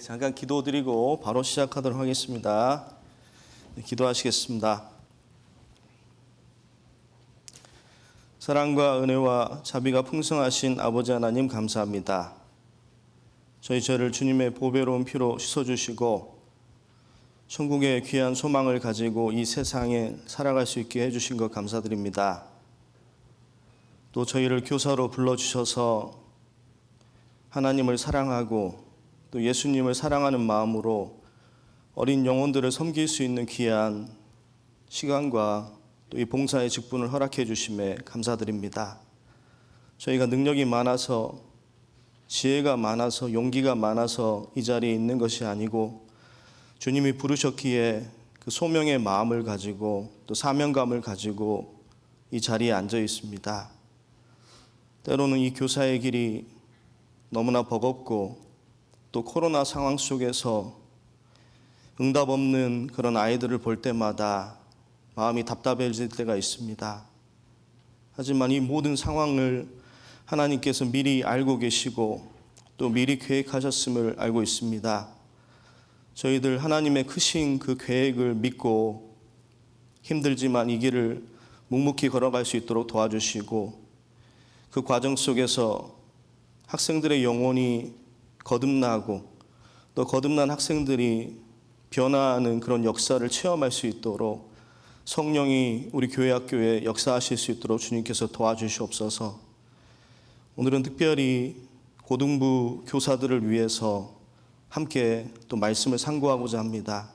잠깐 기도드리고 바로 시작하도록 하겠습니다. 기도하시겠습니다. 사랑과 은혜와 자비가 풍성하신 아버지 하나님 감사합니다. 저희 죄를 주님의 보배로운 피로 씻어주시고 천국의 귀한 소망을 가지고 이 세상에 살아갈 수 있게 해주신 것 감사드립니다. 또 저희를 교사로 불러주셔서 하나님을 사랑하고 또 예수님을 사랑하는 마음으로 어린 영혼들을 섬길 수 있는 귀한 시간과 또 이 봉사의 직분을 허락해 주심에 감사드립니다. 저희가 능력이 많아서 지혜가 많아서 용기가 많아서 이 자리에 있는 것이 아니고 주님이 부르셨기에 그 소명의 마음을 가지고 또 사명감을 가지고 이 자리에 앉아 있습니다. 때로는 이 교사의 길이 너무나 버겁고 또 코로나 상황 속에서 응답 없는 그런 아이들을 볼 때마다 마음이 답답해질 때가 있습니다. 하지만 이 모든 상황을 하나님께서 미리 알고 계시고 또 미리 계획하셨음을 알고 있습니다. 저희들 하나님의 크신 그 계획을 믿고 힘들지만 이 길을 묵묵히 걸어갈 수 있도록 도와주시고 그 과정 속에서 학생들의 영혼이 거듭나고 또 거듭난 학생들이 변화하는 그런 역사를 체험할 수 있도록 성령이 우리 교회 학교에 역사하실 수 있도록 주님께서 도와주시옵소서. 오늘은 특별히 고등부 교사들을 위해서 함께 또 말씀을 상고하고자 합니다.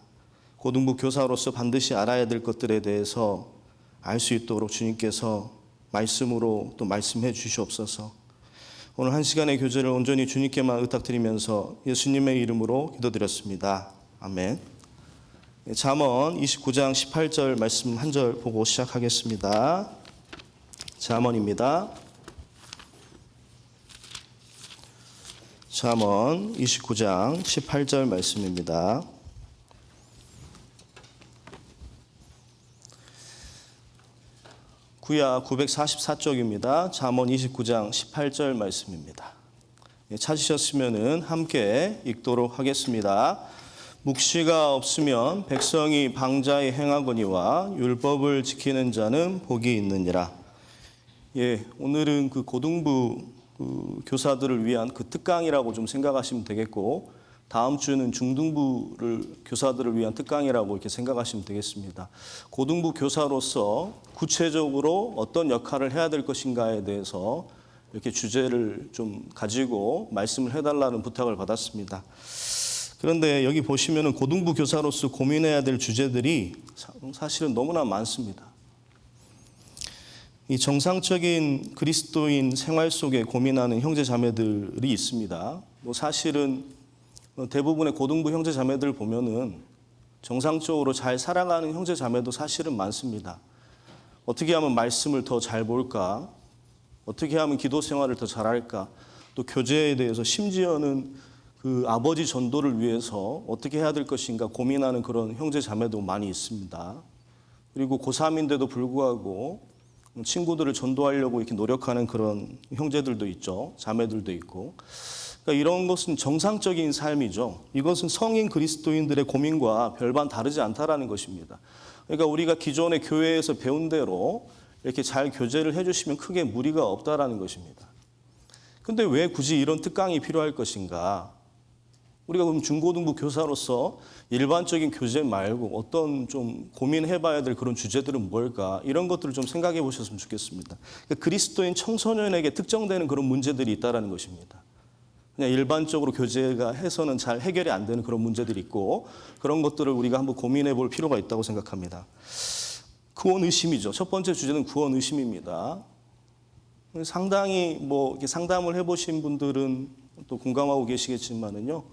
고등부 교사로서 반드시 알아야 될 것들에 대해서 알 수 있도록 주님께서 말씀으로 또 말씀해 주시옵소서. 오늘 한 시간의 교제를 온전히 주님께만 의탁드리면서 예수님의 이름으로 기도드렸습니다. 아멘. 잠언 29장 18절 말씀 한 절 보고 시작하겠습니다. 잠언입니다. 잠언 29장 18절 말씀입니다. 구약 944쪽입니다. 잠언 29장 18절 말씀입니다. 찾으셨으면 함께 읽도록 하겠습니다. 묵시가 없으면 백성이 방자히 행하거니와 율법을 지키는 자는 복이 있느니라. 오늘은 그 고등부 교사들을 위한 그 특강이라고 좀 생각하시면 되겠고, 다음 주는 중등부를 교사들을 위한 특강이라고 이렇게 생각하시면 되겠습니다. 고등부 교사로서 구체적으로 어떤 역할을 해야 될 것인가에 대해서 이렇게 주제를 좀 가지고 말씀을 해달라는 부탁을 받았습니다. 그런데 여기 보시면은 고등부 교사로서 고민해야 될 주제들이 사실은 너무나 많습니다. 이 정상적인 그리스도인 생활 속에 고민하는 형제 자매들이 있습니다. 사실은 대부분의 고등부 형제 자매들 보면은 정상적으로 잘 살아가는 형제 자매도 사실은 많습니다. 어떻게 하면 말씀을 더 잘 볼까? 어떻게 하면 기도 생활을 더 잘할까? 또 교제에 대해서 심지어는 그 아버지 전도를 위해서 어떻게 해야 될 것인가 고민하는 그런 형제 자매도 많이 있습니다. 그리고 고3인데도 불구하고 친구들을 전도하려고 이렇게 노력하는 그런 형제들도 있죠. 자매들도 있고. 그러니까 이런 것은 정상적인 삶이죠. 이것은 성인 그리스도인들의 고민과 별반 다르지 않다라는 것입니다. 그러니까 우리가 기존의 교회에서 배운 대로 이렇게 잘 교제를 해주시면 크게 무리가 없다라는 것입니다. 근데 왜 굳이 이런 특강이 필요할 것인가? 우리가 그럼 중고등부 교사로서 일반적인 교제 말고 어떤 좀 고민해봐야 될 그런 주제들은 뭘까? 이런 것들을 좀 생각해 보셨으면 좋겠습니다. 그러니까 그리스도인 청소년에게 특정되는 그런 문제들이 있다는 것입니다. 그냥 일반적으로 교제가 해서는 잘 해결이 안 되는 그런 문제들이 있고 그런 것들을 우리가 한번 고민해 볼 필요가 있다고 생각합니다. 구원 의심이죠. 첫 번째 주제는 구원 의심입니다. 상당히 이렇게 상담을 해보신 분들은 또 공감하고 계시겠지만은요.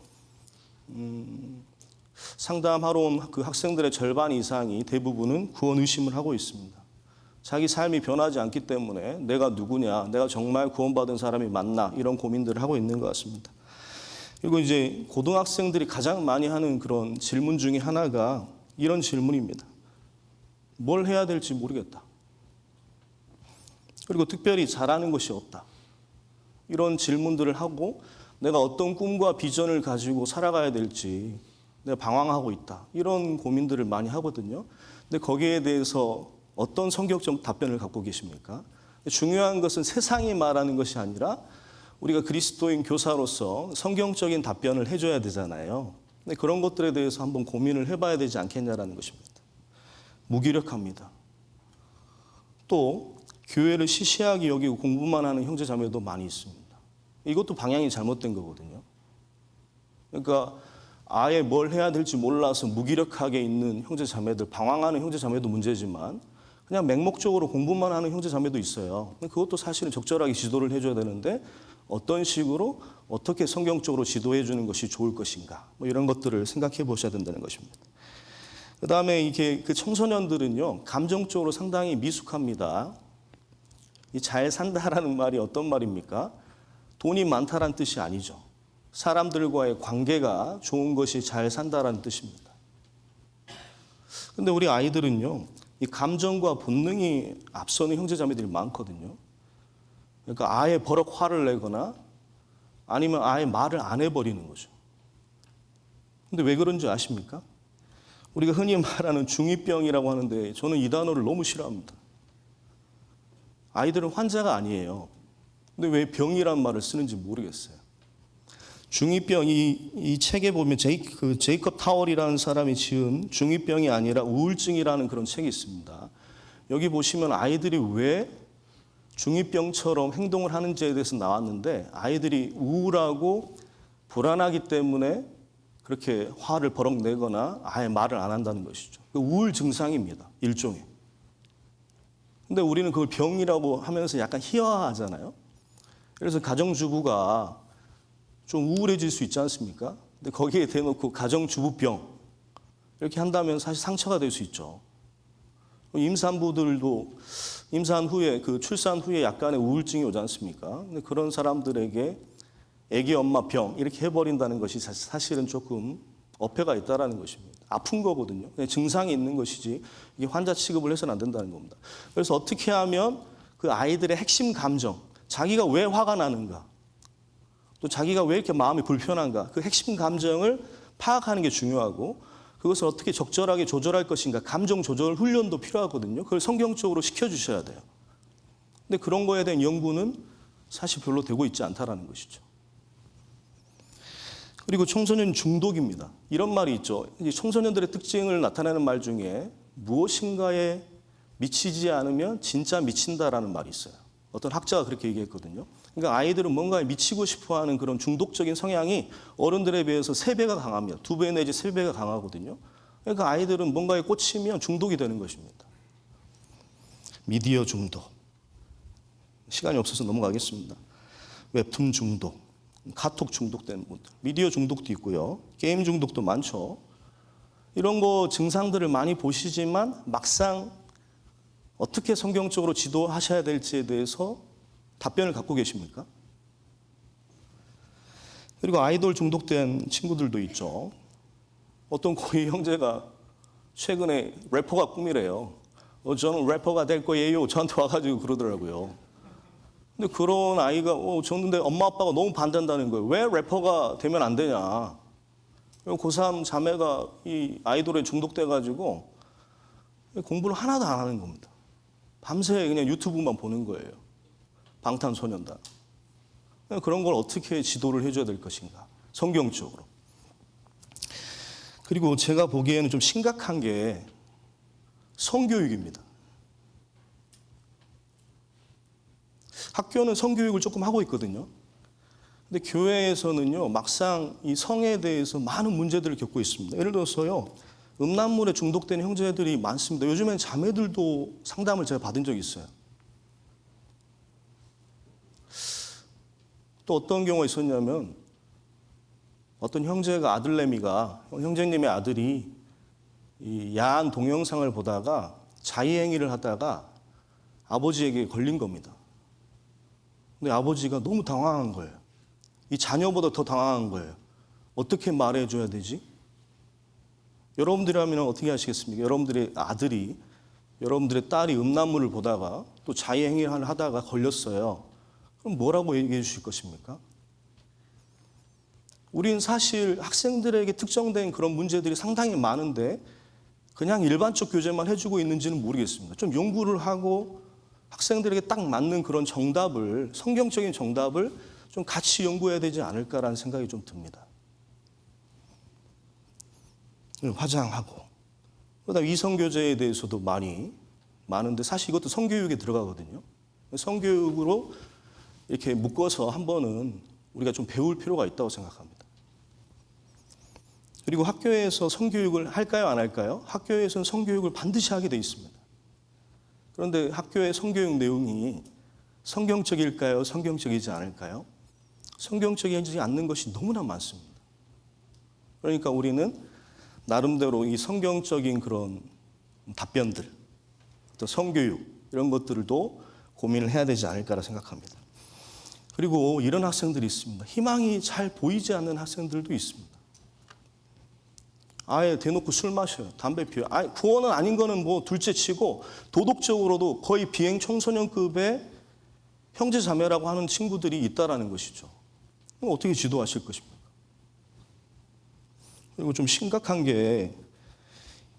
상담하러 온 그 학생들의 절반 이상이 대부분은 구원 의심을 하고 있습니다. 자기 삶이 변하지 않기 때문에 내가 누구냐, 내가 정말 구원받은 사람이 맞나 이런 고민들을 하고 있는 것 같습니다. 그리고 이제 고등학생들이 가장 많이 하는 그런 질문 중에 하나가 이런 질문입니다. 뭘 해야 될지 모르겠다. 그리고 특별히 잘하는 것이 없다. 이런 질문들을 하고 내가 어떤 꿈과 비전을 가지고 살아가야 될지 내가 방황하고 있다. 이런 고민들을 많이 하거든요. 근데 거기에 대해서 어떤 성경적 답변을 갖고 계십니까? 중요한 것은 세상이 말하는 것이 아니라 우리가 그리스도인 교사로서 성경적인 답변을 해줘야 되잖아요. 근데 그런 것들에 대해서 한번 고민을 해봐야 되지 않겠냐라는 것입니다. 무기력합니다. 또 교회를 시시하게 여기고 공부만 하는 형제 자매도 많이 있습니다. 이것도 방향이 잘못된 거거든요. 그러니까 아예 뭘 해야 될지 몰라서 무기력하게 있는 형제 자매들, 방황하는 형제 자매도 문제지만 그냥 맹목적으로 공부만 하는 형제 자매도 있어요. 그것도 사실은 적절하게 지도를 해줘야 되는데 어떤 식으로 어떻게 성경적으로 지도해 주는 것이 좋을 것인가, 뭐 이런 것들을 생각해 보셔야 된다는 것입니다. 그 다음에 이게 그 청소년들은요, 감정적으로 상당히 미숙합니다. 이 잘 산다라는 말이 어떤 말입니까? 돈이 많다라는 뜻이 아니죠. 사람들과의 관계가 좋은 것이 잘 산다라는 뜻입니다. 근데 우리 아이들은요, 이 감정과 본능이 앞서는 형제자매들이 많거든요. 그러니까 아예 버럭 화를 내거나 아니면 아예 말을 안 해버리는 거죠. 근데 왜 그런지 아십니까? 우리가 흔히 말하는 중2병이라고 하는데 저는 이 단어를 너무 싫어합니다. 아이들은 환자가 아니에요. 근데 왜 병이란 말을 쓰는지 모르겠어요. 중2병, 이 책에 보면 제이컵 타월이라는 사람이 지은 중2병이 아니라 우울증이라는 그런 책이 있습니다. 여기 보시면 아이들이 왜 중2병처럼 행동을 하는지에 대해서 나왔는데 아이들이 우울하고 불안하기 때문에 그렇게 화를 버럭 내거나 아예 말을 안 한다는 것이죠. 우울 증상입니다. 일종의. 근데 우리는 그걸 병이라고 하면서 약간 희화하잖아요. 그래서 가정주부가 좀 우울해질 수 있지 않습니까? 근데 거기에 대놓고 가정주부병 이렇게 한다면 사실 상처가 될 수 있죠. 임산부들도 임산 후에 출산 후에 약간의 우울증이 오지 않습니까? 근데 그런 사람들에게 애기 엄마 병 이렇게 해버린다는 것이 사실은 조금 어폐가 있다라는 것입니다. 아픈 거거든요. 증상이 있는 것이지 이게 환자 취급을 해서는 안 된다는 겁니다. 그래서 어떻게 하면 그 아이들의 핵심 감정, 자기가 왜 화가 나는가, 또 자기가 왜 이렇게 마음이 불편한가, 그 핵심 감정을 파악하는 게 중요하고 그것을 어떻게 적절하게 조절할 것인가, 감정 조절 훈련도 필요하거든요. 그걸 성경적으로 시켜주셔야 돼요. 근데 그런 거에 대한 연구는 사실 별로 되고 있지 않다라는 것이죠. 그리고 청소년 중독입니다. 이런 말이 있죠. 청소년들의 특징을 나타내는 말 중에 무엇인가에 미치지 않으면 진짜 미친다라는 말이 있어요. 어떤 학자가 그렇게 얘기했거든요. 그러니까 아이들은 뭔가에 미치고 싶어하는 그런 중독적인 성향이 어른들에 비해서 3배가 강합니다. 2배 내지 3배가 강하거든요. 그러니까 아이들은 뭔가에 꽂히면 중독이 되는 것입니다. 미디어 중독. 시간이 없어서 넘어가겠습니다. 웹툰 중독, 카톡 중독된 분들, 미디어 중독도 있고요. 게임 중독도 많죠. 이런 거 증상들을 많이 보시지만 막상 어떻게 성경적으로 지도하셔야 될지에 대해서 답변을 갖고 계십니까? 그리고 아이돌 중독된 친구들도 있죠. 어떤 고위 형제가 최근에 래퍼가 꿈이래요. 저는 래퍼가 될 거예요. 저한테 와가지고 그러더라고요. 근데 그런 아이가 저는 근데 엄마 아빠가 너무 반대한다는 거예요. 왜 래퍼가 되면 안 되냐. 고3 자매가 이 아이돌에 중독돼가지고 공부를 하나도 안 하는 겁니다. 밤새 그냥 유튜브만 보는 거예요. 방탄소년단. 그런 걸 어떻게 지도를 해줘야 될 것인가. 성경적으로. 그리고 제가 보기에는 좀 심각한 게 성교육입니다. 학교는 성교육을 조금 하고 있거든요. 근데 교회에서는요, 막상 이 성에 대해서 많은 문제들을 겪고 있습니다. 예를 들어서요, 음란물에 중독된 형제들이 많습니다. 요즘엔 자매들도 상담을 제가 받은 적이 있어요. 또 어떤 경우가 있었냐면 어떤 형제가 아들내미가 형제님의 아들이 이 야한 동영상을 보다가 자의행위를 하다가 아버지에게 걸린 겁니다. 근데 아버지가 너무 당황한 거예요. 이 자녀보다 더 당황한 거예요. 어떻게 말해줘야 되지? 여러분들이라면 어떻게 하시겠습니까? 여러분들의 아들이, 여러분들의 딸이 음란물을 보다가 또 자의행위를 하다가 걸렸어요. 그럼 뭐라고 얘기해 주실 것입니까? 우린 사실 학생들에게 특정된 그런 문제들이 상당히 많은데 그냥 일반적 교재만 해주고 있는지는 모르겠습니다. 좀 연구를 하고 학생들에게 딱 맞는 그런 정답을, 성경적인 정답을 좀 같이 연구해야 되지 않을까라는 생각이 좀 듭니다. 화장하고, 그다음에 이성교제에 대해서도 많은데 사실 이것도 성교육에 들어가거든요. 성교육으로 이렇게 묶어서 한 번은 우리가 좀 배울 필요가 있다고 생각합니다. 그리고 학교에서 성교육을 할까요, 안 할까요? 학교에서는 성교육을 반드시 하게 돼 있습니다. 그런데 학교의 성교육 내용이 성경적일까요, 성경적이지 않을까요? 성경적이지 않는 것이 너무나 많습니다. 그러니까 우리는 나름대로 이 성경적인 그런 답변들, 또 성교육 이런 것들도 고민을 해야 되지 않을까라 생각합니다. 그리고 이런 학생들이 있습니다. 희망이 잘 보이지 않는 학생들도 있습니다. 아예 대놓고 술 마셔요. 담배 피워요. 구원은 아닌 거는 뭐 둘째치고 도덕적으로도 거의 비행 청소년급의 형제 자매라고 하는 친구들이 있다라는 것이죠. 그럼 어떻게 지도하실 것입니까? 그리고 좀 심각한 게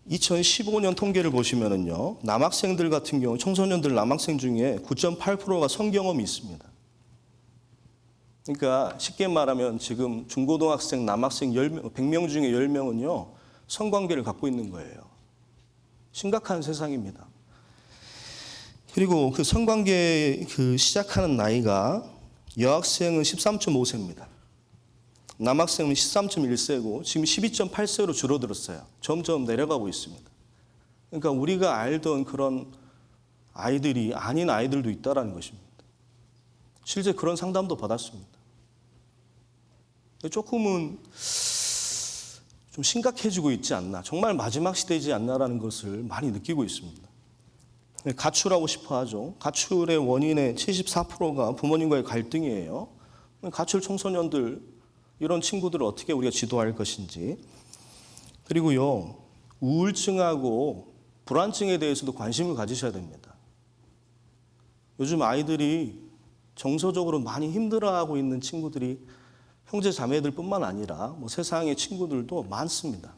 2015년 통계를 보시면은요, 남학생들 같은 경우, 청소년들 남학생 중에 9.8%가 성경험이 있습니다. 그러니까 쉽게 말하면 지금 중고등학생 남학생 100명 중에 10명은요, 성관계를 갖고 있는 거예요. 심각한 세상입니다. 그리고 그 성관계 시작하는 나이가 여학생은 13.5세입니다. 남학생은 13.1세고 지금 12.8세로 줄어들었어요. 점점 내려가고 있습니다. 그러니까 우리가 알던 그런 아이들이 아닌 아이들도 있다는 것입니다. 실제 그런 상담도 받았습니다. 조금은 좀 심각해지고 있지 않나, 정말 마지막 시대이지 않나라는 것을 많이 느끼고 있습니다. 가출하고 싶어 하죠. 가출의 원인의 74%가 부모님과의 갈등이에요. 가출 청소년들, 이런 친구들을 어떻게 우리가 지도할 것인지. 그리고요, 우울증하고 불안증에 대해서도 관심을 가지셔야 됩니다. 요즘 아이들이 정서적으로 많이 힘들어하고 있는 친구들이 형제 자매들뿐만 아니라 뭐 세상의 친구들도 많습니다.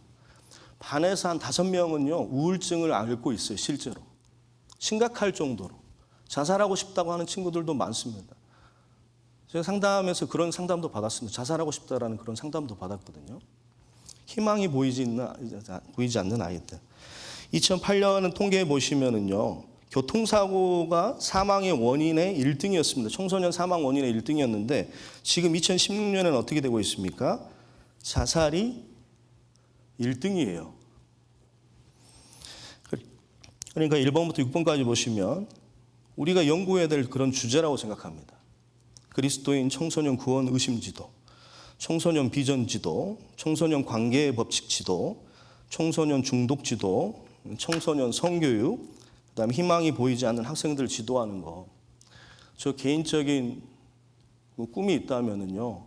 반에서 한 5명은요, 우울증을 앓고 있어요, 실제로. 심각할 정도로. 자살하고 싶다고 하는 친구들도 많습니다. 제가 상담에서 그런 상담도 받았습니다. 자살하고 싶다라는 그런 상담도 받았거든요. 희망이 보이지 않는 아이들. 2008년 통계에 보시면은요, 교통사고가 사망의 원인의 1등이었습니다. 청소년 사망 원인의 1등이었는데 지금 2016년에는 어떻게 되고 있습니까? 자살이 1등이에요. 그러니까 1번부터 6번까지 보시면 우리가 연구해야 될 그런 주제라고 생각합니다. 그리스도인 청소년 구원 의심 지도, 청소년 비전 지도, 청소년 관계의 법칙 지도, 청소년 중독 지도, 청소년 성교육, 그다음에 희망이 보이지 않는 학생들 지도하는 거. 저 개인적인 꿈이 있다면은요,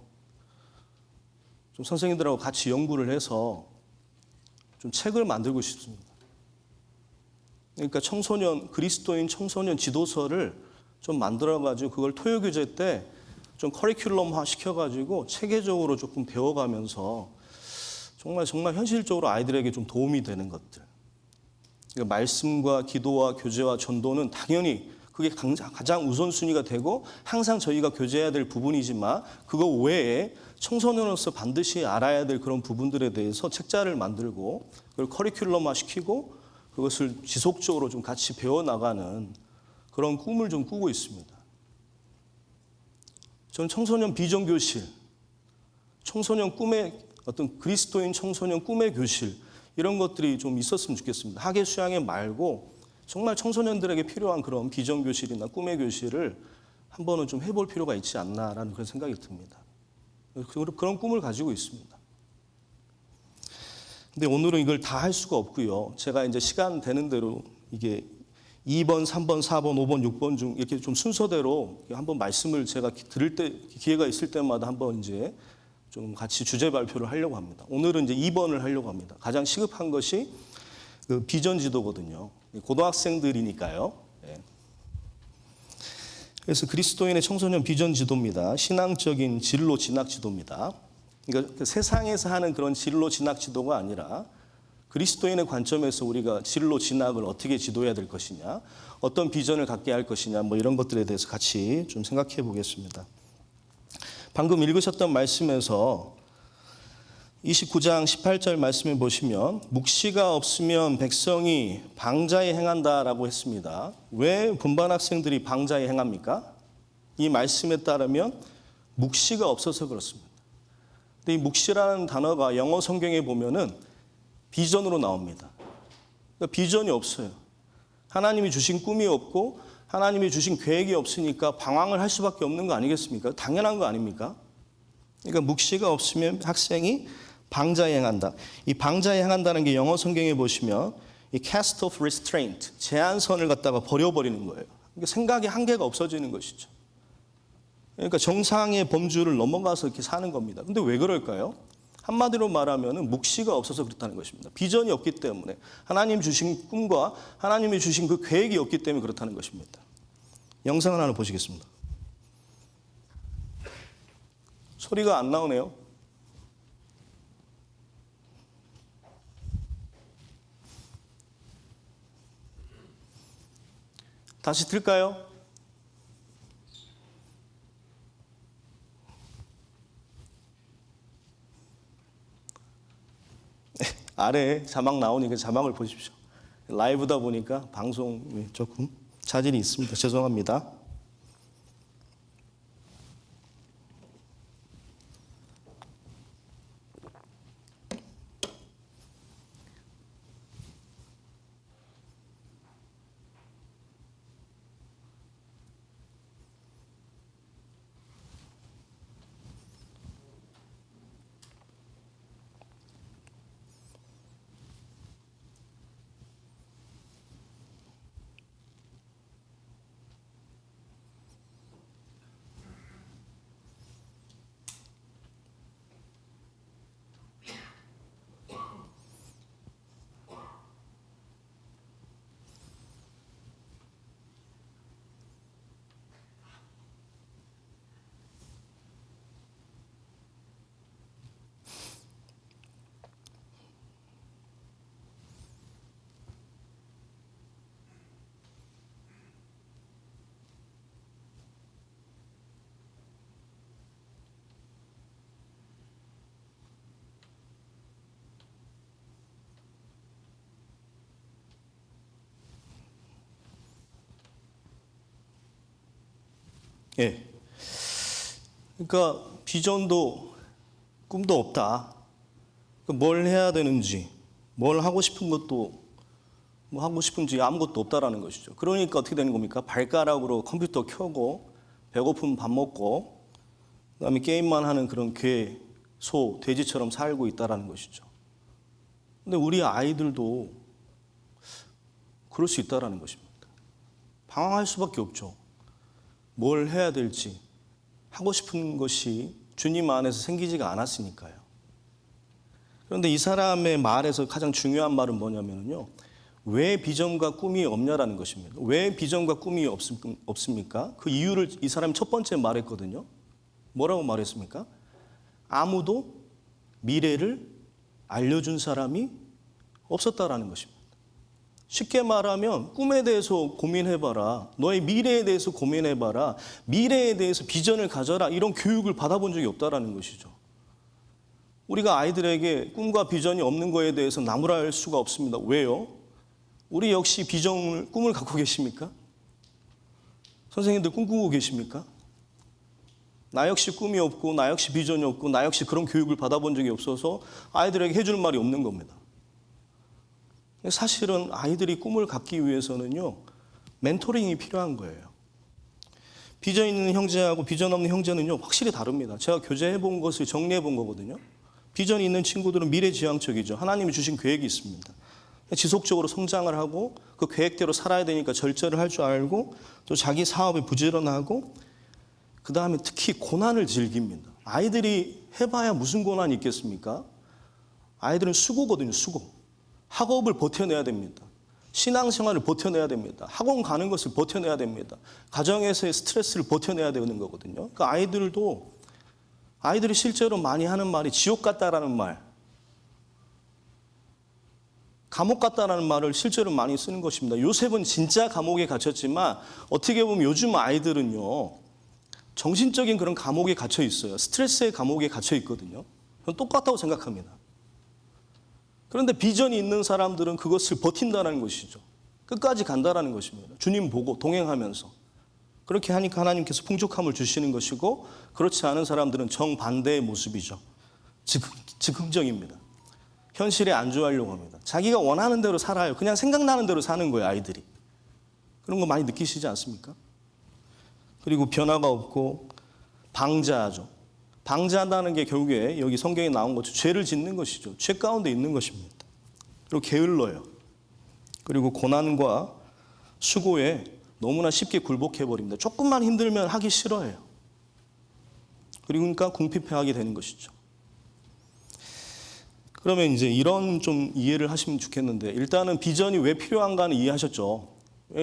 좀 선생님들하고 같이 연구를 해서 좀 책을 만들고 싶습니다. 그러니까 그리스도인 청소년 지도서를 좀 만들어가지고 그걸 토요교재 때 좀 커리큘럼화 시켜가지고 체계적으로 조금 배워가면서 정말 현실적으로 아이들에게 좀 도움이 되는 것들. 그러니까 말씀과 기도와 교제와 전도는 당연히 그게 가장 우선순위가 되고 항상 저희가 교제해야 될 부분이지만 그거 외에 청소년으로서 반드시 알아야 될 그런 부분들에 대해서 책자를 만들고 그걸 커리큘럼화 시키고 그것을 지속적으로 좀 같이 배워나가는 그런 꿈을 좀 꾸고 있습니다. 저는 청소년 비전 교실, 청소년 꿈의 어떤 그리스도인 청소년 꿈의 교실 이런 것들이 좀 있었으면 좋겠습니다. 학예 수양회 말고 정말 청소년들에게 필요한 그런 비전 교실이나 꿈의 교실을 한 번은 좀 해볼 필요가 있지 않나라는 그런 생각이 듭니다. 그런 꿈을 가지고 있습니다. 근데 오늘은 이걸 다 할 수가 없고요. 제가 이제 시간 되는 대로 이게 2번, 3번, 4번, 5번, 6번 중 이렇게 좀 순서대로 한번 말씀을 제가 들을 때 기회가 있을 때마다 한번 이제 좀 같이 주제 발표를 하려고 합니다. 오늘은 이제 2번을 하려고 합니다. 가장 시급한 것이 그 비전 지도거든요. 고등학생들이니까요. 네. 그래서 그리스도인의 청소년 비전 지도입니다. 신앙적인 진로 진학 지도입니다. 그러니까 세상에서 하는 그런 진로 진학 지도가 아니라 그리스도인의 관점에서 우리가 진로 진학을 어떻게 지도해야 될 것이냐, 어떤 비전을 갖게 할 것이냐, 뭐 이런 것들에 대해서 같이 좀 생각해 보겠습니다. 방금 읽으셨던 말씀에서 29장 18절 말씀을 보시면 묵시가 없으면 백성이 방자에 행한다라고 했습니다. 왜 분반 학생들이 방자에 행합니까? 이 말씀에 따르면 묵시가 없어서 그렇습니다. 근데 이 묵시라는 단어가 영어 성경에 보면은 비전으로 나옵니다. 그러니까 비전이 없어요. 하나님이 주신 꿈이 없고 하나님이 주신 계획이 없으니까 방황을 할 수밖에 없는 거 아니겠습니까? 당연한 거 아닙니까? 그러니까 묵시가 없으면 학생이 방자에 행한다. 이 방자에 행한다는 게 영어 성경에 보시면 이 cast off restraint, 제한선을 갖다가 버려버리는 거예요. 그러니까 생각의 한계가 없어지는 것이죠. 그러니까 정상의 범주를 넘어가서 이렇게 사는 겁니다. 근데 왜 그럴까요? 한마디로 말하면 묵시가 없어서 그렇다는 것입니다. 비전이 없기 때문에, 하나님 주신 꿈과 하나님이 주신 그 계획이 없기 때문에 그렇다는 것입니다. 영상을 하나 보시겠습니다. 소리가 안 나오네요. 다시 틀까요? 아래에 자막 나오니까 자막을 보십시오. 라이브다 보니까 방송이 조금 자질이 있습니다. 죄송합니다. 예. 그러니까 비전도 꿈도 없다. 뭘 해야 되는지, 뭘 하고 싶은 것도 뭐 하고 싶은지 아무것도 없다라는 것이죠. 그러니까 어떻게 되는 겁니까? 발가락으로 컴퓨터 켜고 배고프면 밥 먹고 그다음에 게임만 하는 그런 개, 소, 돼지처럼 살고 있다라는 것이죠. 근데 우리 아이들도 그럴 수 있다라는 것입니다. 방황할 수밖에 없죠. 뭘 해야 될지 하고 싶은 것이 주님 안에서 생기지가 않았으니까요. 그런데 이 사람의 말에서 가장 중요한 말은 뭐냐면요. 왜 비전과 꿈이 없냐라는 것입니다. 왜 비전과 꿈이 없습니까? 그 이유를 이 사람이 첫 번째 말했거든요. 뭐라고 말했습니까? 아무도 미래를 알려준 사람이 없었다라는 것입니다. 쉽게 말하면 꿈에 대해서 고민해봐라. 너의 미래에 대해서 고민해봐라. 미래에 대해서 비전을 가져라. 이런 교육을 받아본 적이 없다라는 것이죠. 우리가 아이들에게 꿈과 비전이 없는 거에 대해서 나무랄 수가 없습니다. 왜요? 우리 역시 꿈을 갖고 계십니까? 선생님들 꿈꾸고 계십니까? 나 역시 꿈이 없고 나 역시 비전이 없고 나 역시 그런 교육을 받아본 적이 없어서 아이들에게 해줄 말이 없는 겁니다. 사실은 아이들이 꿈을 갖기 위해서는요, 멘토링이 필요한 거예요. 비전 있는 형제하고 비전 없는 형제는요, 확실히 다릅니다. 제가 교제해 본 것을 정리해 본 거거든요. 비전이 있는 친구들은 미래지향적이죠. 하나님이 주신 계획이 있습니다. 지속적으로 성장을 하고 그 계획대로 살아야 되니까 절제를 할 줄 알고 또 자기 사업에 부지런하고 그 다음에 특히 고난을 즐깁니다. 아이들이 해봐야 무슨 고난이 있겠습니까? 아이들은 수고거든요, 수고. 학업을 버텨내야 됩니다. 신앙생활을 버텨내야 됩니다. 학원 가는 것을 버텨내야 됩니다. 가정에서의 스트레스를 버텨내야 되는 거거든요. 그러니까 아이들도 아이들이 실제로 많이 하는 말이 지옥 같다라는 말, 감옥 같다라는 말을 실제로 많이 쓰는 것입니다. 요셉은 진짜 감옥에 갇혔지만 어떻게 보면 요즘 아이들은요, 정신적인 그런 감옥에 갇혀 있어요. 스트레스의 감옥에 갇혀 있거든요. 저는 똑같다고 생각합니다. 그런데 비전이 있는 사람들은 그것을 버틴다는 것이죠. 끝까지 간다는 것입니다. 주님 보고 동행하면서. 그렇게 하니까 하나님께서 풍족함을 주시는 것이고, 그렇지 않은 사람들은 정반대의 모습이죠. 즉흥적입니다. 현실에 안주하려고 합니다. 자기가 원하는 대로 살아요. 그냥 생각나는 대로 사는 거예요, 아이들이. 그런 거 많이 느끼시지 않습니까? 그리고 변화가 없고 방자하죠. 방자한다는 게 결국에 여기 성경에 나온 것처럼 죄를 짓는 것이죠. 죄 가운데 있는 것입니다. 그리고 게을러요. 그리고 고난과 수고에 너무나 쉽게 굴복해버립니다. 조금만 힘들면 하기 싫어해요. 그러니까 궁핍해하게 되는 것이죠. 그러면 이제 이런 좀 이해를 하시면 좋겠는데, 일단은 비전이 왜 필요한가는 이해하셨죠?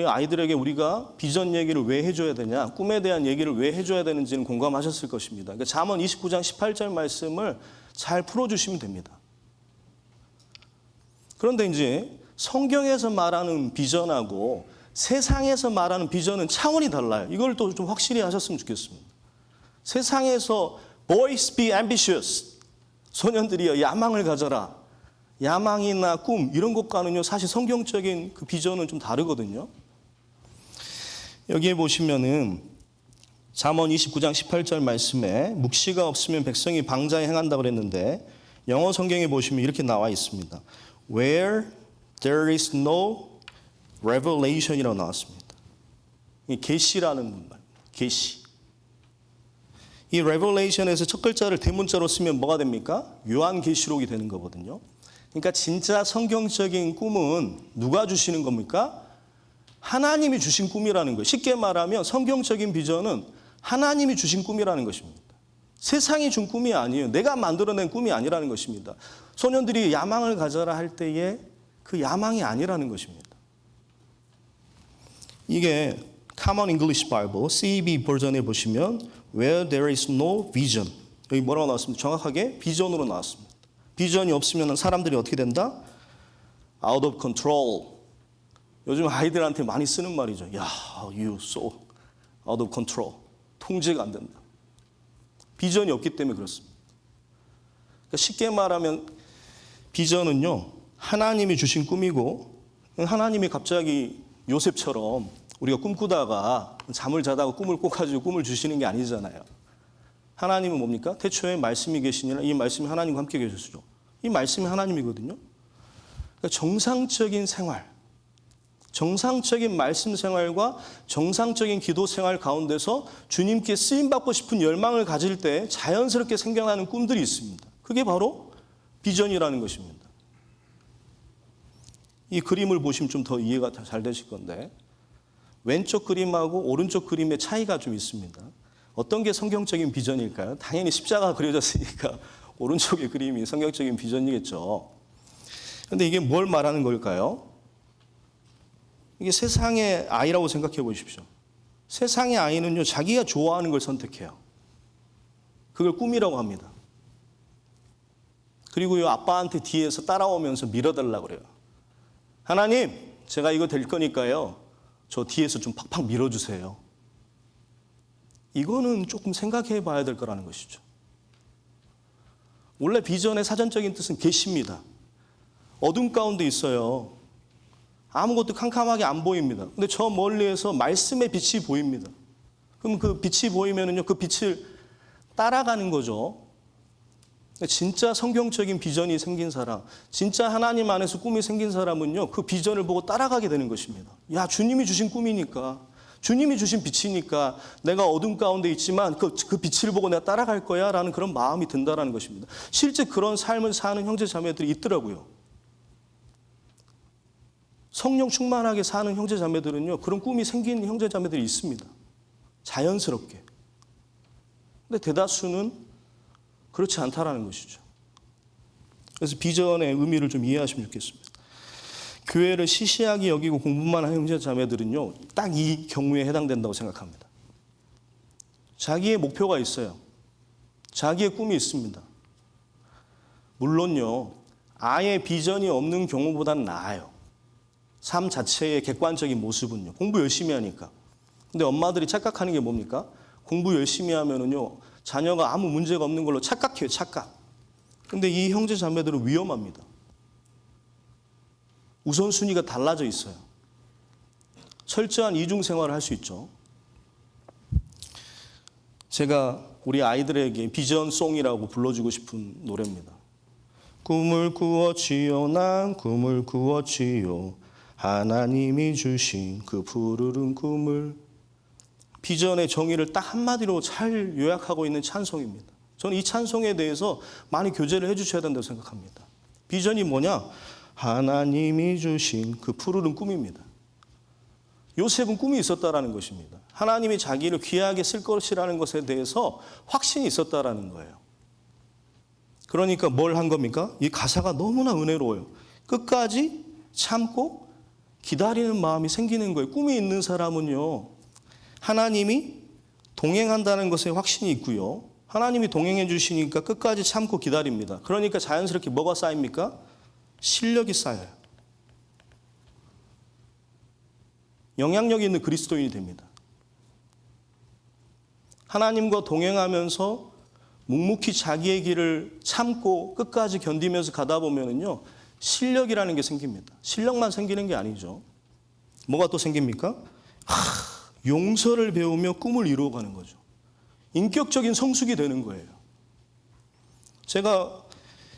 아이들에게 우리가 비전 얘기를 왜 해줘야 되냐, 꿈에 대한 얘기를 왜 해줘야 되는지는 공감하셨을 것입니다. 그러니까 잠언 29장 18절 말씀을 잘 풀어주시면 됩니다. 그런데 이제 성경에서 말하는 비전하고 세상에서 말하는 비전은 차원이 달라요. 이걸 또 좀 확실히 하셨으면 좋겠습니다. 세상에서 boys be ambitious, 소년들이여 야망을 가져라. 야망이나 꿈 이런 것과는요, 사실 성경적인 그 비전은 좀 다르거든요. 여기에 보시면은 잠언 29장 18절 말씀에 묵시가 없으면 백성이 방자에 행한다고 그랬는데, 영어 성경에 보시면 이렇게 나와 있습니다. Where there is no revelation이라고 나왔습니다. 이 계시라는 말, 계시. 이 revelation에서 첫 글자를 대문자로 쓰면 뭐가 됩니까? 요한계시록이 되는 거거든요. 그러니까 진짜 성경적인 꿈은 누가 주시는 겁니까? 하나님이 주신 꿈이라는 거예요. 쉽게 말하면 성경적인 비전은 하나님이 주신 꿈이라는 것입니다. 세상이 준 꿈이 아니에요. 내가 만들어낸 꿈이 아니라는 것입니다. 소년들이 야망을 가져라 할 때에 그 야망이 아니라는 것입니다. 이게 Common English Bible, CEB 버전에 보시면 Where there is no vision, 여기 뭐라고 나왔습니까? 정확하게 비전으로 나왔습니다. 비전이 없으면 사람들이 어떻게 된다? Out of control. 요즘 아이들한테 많이 쓰는 말이죠. 야, you so out of control. 통제가 안 된다. 비전이 없기 때문에 그렇습니다. 그러니까 쉽게 말하면 비전은요, 하나님이 주신 꿈이고, 하나님이 갑자기 요셉처럼 우리가 꿈꾸다가 잠을 자다가 꿈을 꿔가지고 꿈을 주시는 게 아니잖아요. 하나님은 뭡니까? 태초에 말씀이 계시니라. 이 말씀이 하나님과 함께 계셨죠. 이 말씀이 하나님이거든요. 그러니까 정상적인 생활, 정상적인 말씀 생활과 정상적인 기도 생활 가운데서 주님께 쓰임받고 싶은 열망을 가질 때 자연스럽게 생겨나는 꿈들이 있습니다. 그게 바로 비전이라는 것입니다. 이 그림을 보시면 좀 더 이해가 잘 되실 건데, 왼쪽 그림하고 오른쪽 그림의 차이가 좀 있습니다. 어떤 게 성경적인 비전일까요? 당연히 십자가 그려졌으니까 오른쪽의 그림이 성경적인 비전이겠죠. 그런데 이게 뭘 말하는 걸까요? 이게 세상의 아이라고 생각해 보십시오. 세상의 아이는요, 자기가 좋아하는 걸 선택해요. 그걸 꿈이라고 합니다. 그리고요, 아빠한테 뒤에서 따라오면서 밀어달라고 그래요. 하나님, 제가 이거 될 거니까요, 저 뒤에서 좀 팍팍 밀어주세요. 이거는 조금 생각해 봐야 될 거라는 것이죠. 원래 비전의 사전적인 뜻은 계시입니다. 어둠 가운데 있어요. 아무것도 캄캄하게 안 보입니다. 근데 저 멀리에서 말씀의 빛이 보입니다. 그럼 그 빛이 보이면은요, 그 빛을 따라가는 거죠. 진짜 성경적인 비전이 생긴 사람, 진짜 하나님 안에서 꿈이 생긴 사람은요, 그 비전을 보고 따라가게 되는 것입니다. 야, 주님이 주신 꿈이니까, 주님이 주신 빛이니까 내가 어둠 가운데 있지만 그 빛을 보고 내가 따라갈 거야 라는 그런 마음이 든다는 것입니다. 실제 그런 삶을 사는 형제 자매들이 있더라고요. 성령 충만하게 사는 형제 자매들은요, 그런 꿈이 생긴 형제 자매들이 있습니다. 자연스럽게. 근데 대다수는 그렇지 않다라는 것이죠. 그래서 비전의 의미를 좀 이해하시면 좋겠습니다. 교회를 시시하게 여기고 공부만 하는 형제 자매들은요, 딱 이 경우에 해당된다고 생각합니다. 자기의 목표가 있어요. 자기의 꿈이 있습니다. 물론요, 아예 비전이 없는 경우보다는 나아요. 삶 자체의 객관적인 모습은요. 공부 열심히 하니까. 근데 엄마들이 착각하는 게 뭡니까? 공부 열심히 하면은요, 자녀가 아무 문제가 없는 걸로 착각해요, 착각. 근데 이 형제 자매들은 위험합니다. 우선순위가 달라져 있어요. 철저한 이중 생활을 할 수 있죠. 제가 우리 아이들에게 비전송이라고 불러주고 싶은 노래입니다. 꿈을 꾸었지요, 난 꿈을 꾸었지요. 하나님이 주신 그 푸르른 꿈을. 비전의 정의를 딱 한마디로 잘 요약하고 있는 찬송입니다. 저는 이 찬송에 대해서 많이 교제를 해주셔야 된다고 생각합니다. 비전이 뭐냐? 하나님이 주신 그 푸르른 꿈입니다. 요셉은 꿈이 있었다라는 것입니다. 하나님이 자기를 귀하게 쓸 것이라는 것에 대해서 확신이 있었다라는 거예요. 그러니까 뭘 한 겁니까? 이 가사가 너무나 은혜로워요. 끝까지 참고 기다리는 마음이 생기는 거예요. 꿈이 있는 사람은요, 하나님이 동행한다는 것에 확신이 있고요. 하나님이 동행해 주시니까 끝까지 참고 기다립니다. 그러니까 자연스럽게 뭐가 쌓입니까? 실력이 쌓여요. 영향력 있는 그리스도인이 됩니다. 하나님과 동행하면서 묵묵히 자기의 길을 참고 끝까지 견디면서 가다 보면은요, 실력이라는 게 생깁니다. 실력만 생기는 게 아니죠. 뭐가 또 생깁니까? 용서를 배우며 꿈을 이루어가는 거죠. 인격적인 성숙이 되는 거예요. 제가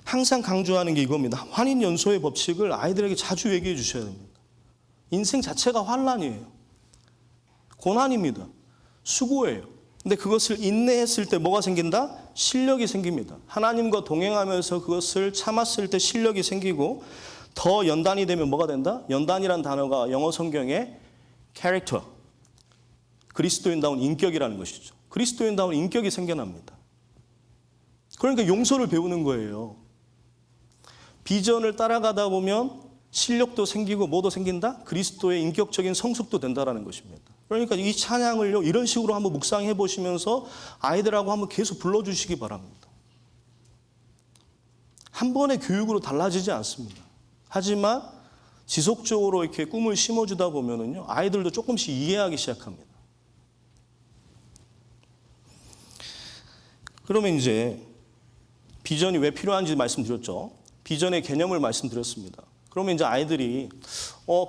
항상 강조하는 게 이겁니다. 환인연소의 법칙을 아이들에게 자주 얘기해 주셔야 됩니다. 인생 자체가 환난이에요. 고난입니다. 수고예요. 근데 그것을 인내했을 때 뭐가 생긴다? 실력이 생깁니다. 하나님과 동행하면서 그것을 참았을 때 실력이 생기고, 더 연단이 되면 뭐가 된다? 연단이란 단어가 영어 성경에 캐릭터, 그리스도인다운 인격이라는 것이죠. 그리스도인다운 인격이 생겨납니다. 그러니까 용서를 배우는 거예요. 비전을 따라가다 보면 실력도 생기고 뭐도 생긴다? 그리스도의 인격적인 성숙도 된다라는 것입니다. 그러니까 이 찬양을요, 이런 식으로 한번 묵상해 보시면서 아이들하고 한번 계속 불러주시기 바랍니다. 한 번의 교육으로 달라지지 않습니다. 하지만 지속적으로 이렇게 꿈을 심어주다 보면은요, 아이들도 조금씩 이해하기 시작합니다. 그러면 이제 비전이 왜 필요한지 말씀드렸죠. 비전의 개념을 말씀드렸습니다. 그러면 이제 아이들이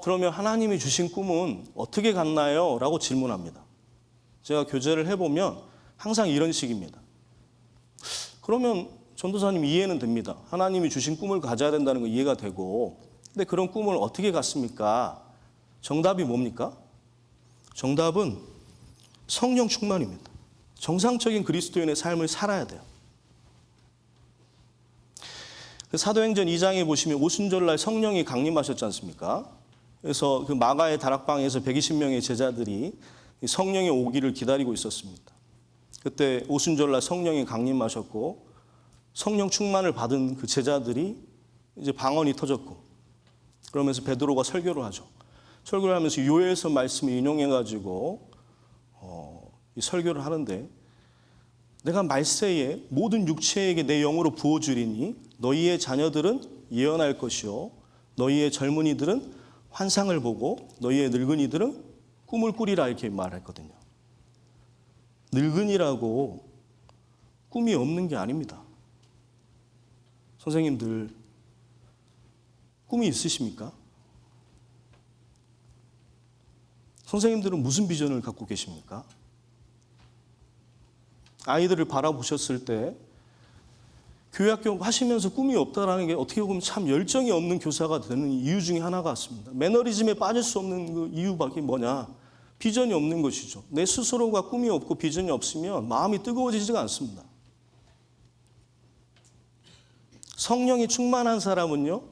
그러면 하나님이 주신 꿈은 어떻게 갔나요? 라고 질문합니다. 제가 교제를 해보면 항상 이런 식입니다. 그러면 전도사님 이해는 됩니다. 하나님이 주신 꿈을 가져야 된다는 거 이해가 되고, 근데 그런 꿈을 어떻게 갔습니까? 정답이 뭡니까? 정답은 성령 충만입니다. 정상적인 그리스도인의 삶을 살아야 돼요. 사도행전 2장에 보시면 오순절날 성령이 강림하셨지 않습니까? 그래서 그 마가의 다락방에서 120명의 제자들이 성령의 오기를 기다리고 있었습니다. 그때 오순절날 성령이 강림하셨고 성령 충만을 받은 그 제자들이 이제 방언이 터졌고, 그러면서 베드로가 설교를 하죠. 설교를 하면서 요엘서 말씀을 인용해가지고 이 설교를 하는데, 내가 말세에 모든 육체에게 내 영으로 부어주리니 너희의 자녀들은 예언할 것이요 너희의 젊은이들은 환상을 보고 너희의 늙은이들은 꿈을 꾸리라, 이렇게 말했거든요. 늙은이라고 꿈이 없는 게 아닙니다. 선생님들 꿈이 있으십니까? 선생님들은 무슨 비전을 갖고 계십니까? 아이들을 바라보셨을 때 교회학교 하시면서 꿈이 없다라는 게 어떻게 보면 참 열정이 없는 교사가 되는 이유 중에 하나 같습니다. 매너리즘에 빠질 수 없는 그 이유밖에 뭐냐? 비전이 없는 것이죠. 내 스스로가 꿈이 없고 비전이 없으면 마음이 뜨거워지지가 않습니다. 성령이 충만한 사람은요,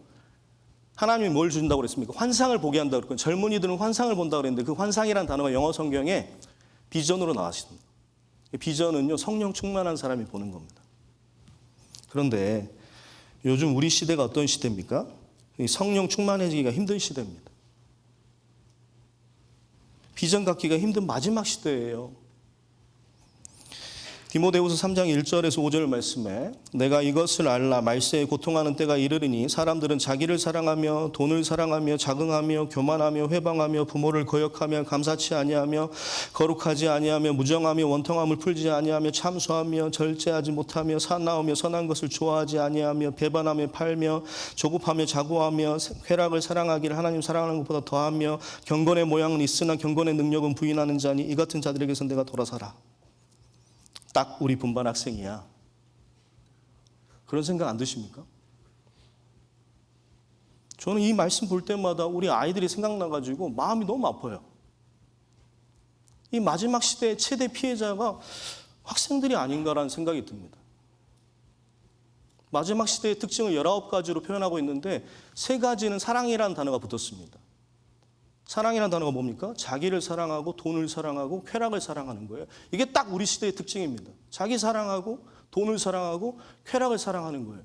하나님이 뭘 준다고 그랬습니까? 환상을 보게 한다고 그랬거든요. 젊은이들은 환상을 본다고 그랬는데 그 환상이라는 단어가 영어 성경에 비전으로 나왔습니다. 비전은요, 성령 충만한 사람이 보는 겁니다. 그런데 요즘 우리 시대가 어떤 시대입니까? 성령 충만해지기가 힘든 시대입니다. 비전 갖기가 힘든 마지막 시대예요. 디모데후서 3장 1절에서 5절 말씀에 내가 이것을 알라 말세에 고통하는 때가 이르리니 사람들은 자기를 사랑하며 돈을 사랑하며 자긍하며 교만하며 회방하며 부모를 거역하며 감사치 아니하며 거룩하지 아니하며 무정하며 원통함을 풀지 아니하며 참소하며 절제하지 못하며 사나우며 선한 것을 좋아하지 아니하며 배반하며 팔며 조급하며 자고하며 쾌락을 사랑하기를 하나님 사랑하는 것보다 더하며 경건의 모양은 있으나 경건의 능력은 부인하는 자니 이 같은 자들에게서 내가 돌아서라. 딱 우리 분반 학생이야. 그런 생각 안 드십니까? 저는 이 말씀 볼 때마다 우리 아이들이 생각나가지고 마음이 너무 아파요. 이 마지막 시대의 최대 피해자가 학생들이 아닌가라는 생각이 듭니다. 마지막 시대의 특징을 19가지로 표현하고 있는데 3가지는 사랑이라는 단어가 붙었습니다. 사랑이라는 단어가 뭡니까? 자기를 사랑하고 돈을 사랑하고 쾌락을 사랑하는 거예요. 이게 딱 우리 시대의 특징입니다. 자기 사랑하고 돈을 사랑하고 쾌락을 사랑하는 거예요.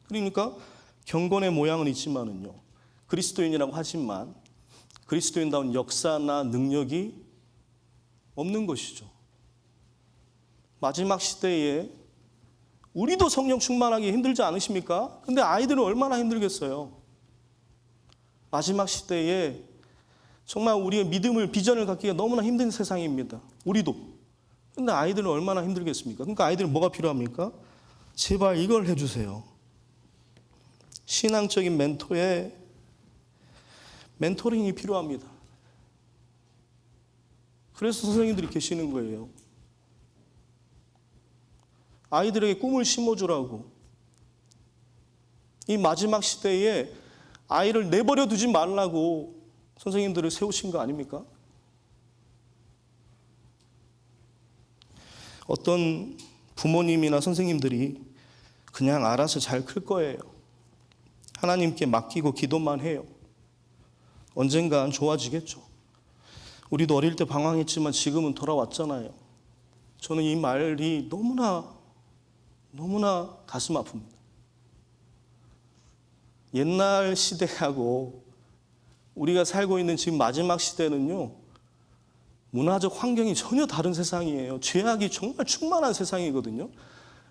그러니까 경건의 모양은 있지만은요. 그리스도인이라고 하지만 그리스도인다운 역사나 능력이 없는 것이죠. 마지막 시대에 우리도 성령 충만하기 힘들지 않으십니까? 근데 아이들은 얼마나 힘들겠어요. 마지막 시대에 정말 우리의 믿음을, 비전을 갖기가 너무나 힘든 세상입니다. 우리도. 근데 아이들은 얼마나 힘들겠습니까? 그러니까 아이들은 뭐가 필요합니까? 제발 이걸 해주세요. 신앙적인 멘토링이 필요합니다. 그래서 선생님들이 계시는 거예요. 아이들에게 꿈을 심어주라고. 이 마지막 시대에 아이를 내버려 두지 말라고 선생님들을 세우신 거 아닙니까? 어떤 부모님이나 선생님들이 그냥 알아서 잘 클 거예요. 하나님께 맡기고 기도만 해요. 언젠간 좋아지겠죠. 우리도 어릴 때 방황했지만 지금은 돌아왔잖아요. 저는 이 말이 너무나 가슴 아픕니다. 옛날 시대하고 우리가 살고 있는 지금 마지막 시대는요, 문화적 환경이 전혀 다른 세상이에요. 죄악이 정말 충만한 세상이거든요.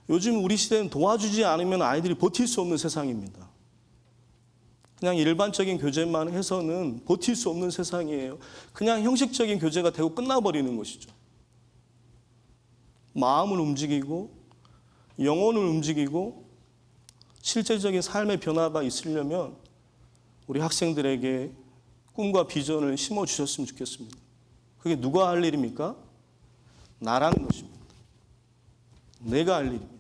요즘 우리 시대는 도와주지 않으면 아이들이 버틸 수 없는 세상입니다. 그냥 일반적인 교제만 해서는 버틸 수 없는 세상이에요. 그냥 형식적인 교제가 되고 끝나버리는 것이죠. 마음을 움직이고 영혼을 움직이고 실제적인 삶의 변화가 있으려면 우리 학생들에게 꿈과 비전을 심어주셨으면 좋겠습니다. 그게 누가 할 일입니까? 나라는 것입니다. 내가 할 일입니다.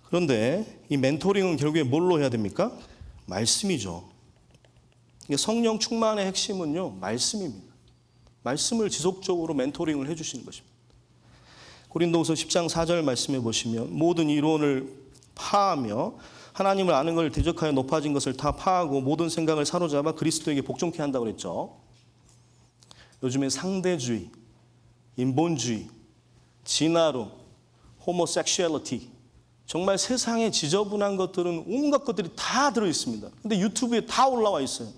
그런데 이 멘토링은 결국에 뭘로 해야 됩니까? 말씀이죠. 성령 충만의 핵심은요, 말씀입니다. 말씀을 지속적으로 멘토링을 해주시는 것입니다. 고린도후서 10장 4절 말씀해 보시면 모든 이론을 파하며 하나님을 아는 걸 대적하여 높아진 것을 다 파하고 모든 생각을 사로잡아 그리스도에게 복종케 한다고 그랬죠. 요즘에 상대주의, 인본주의, 진화론, 호모섹슈얼리티, 정말 세상에 지저분한 것들은 온갖 것들이 다 들어있습니다. 근데 유튜브에 다 올라와 있어요.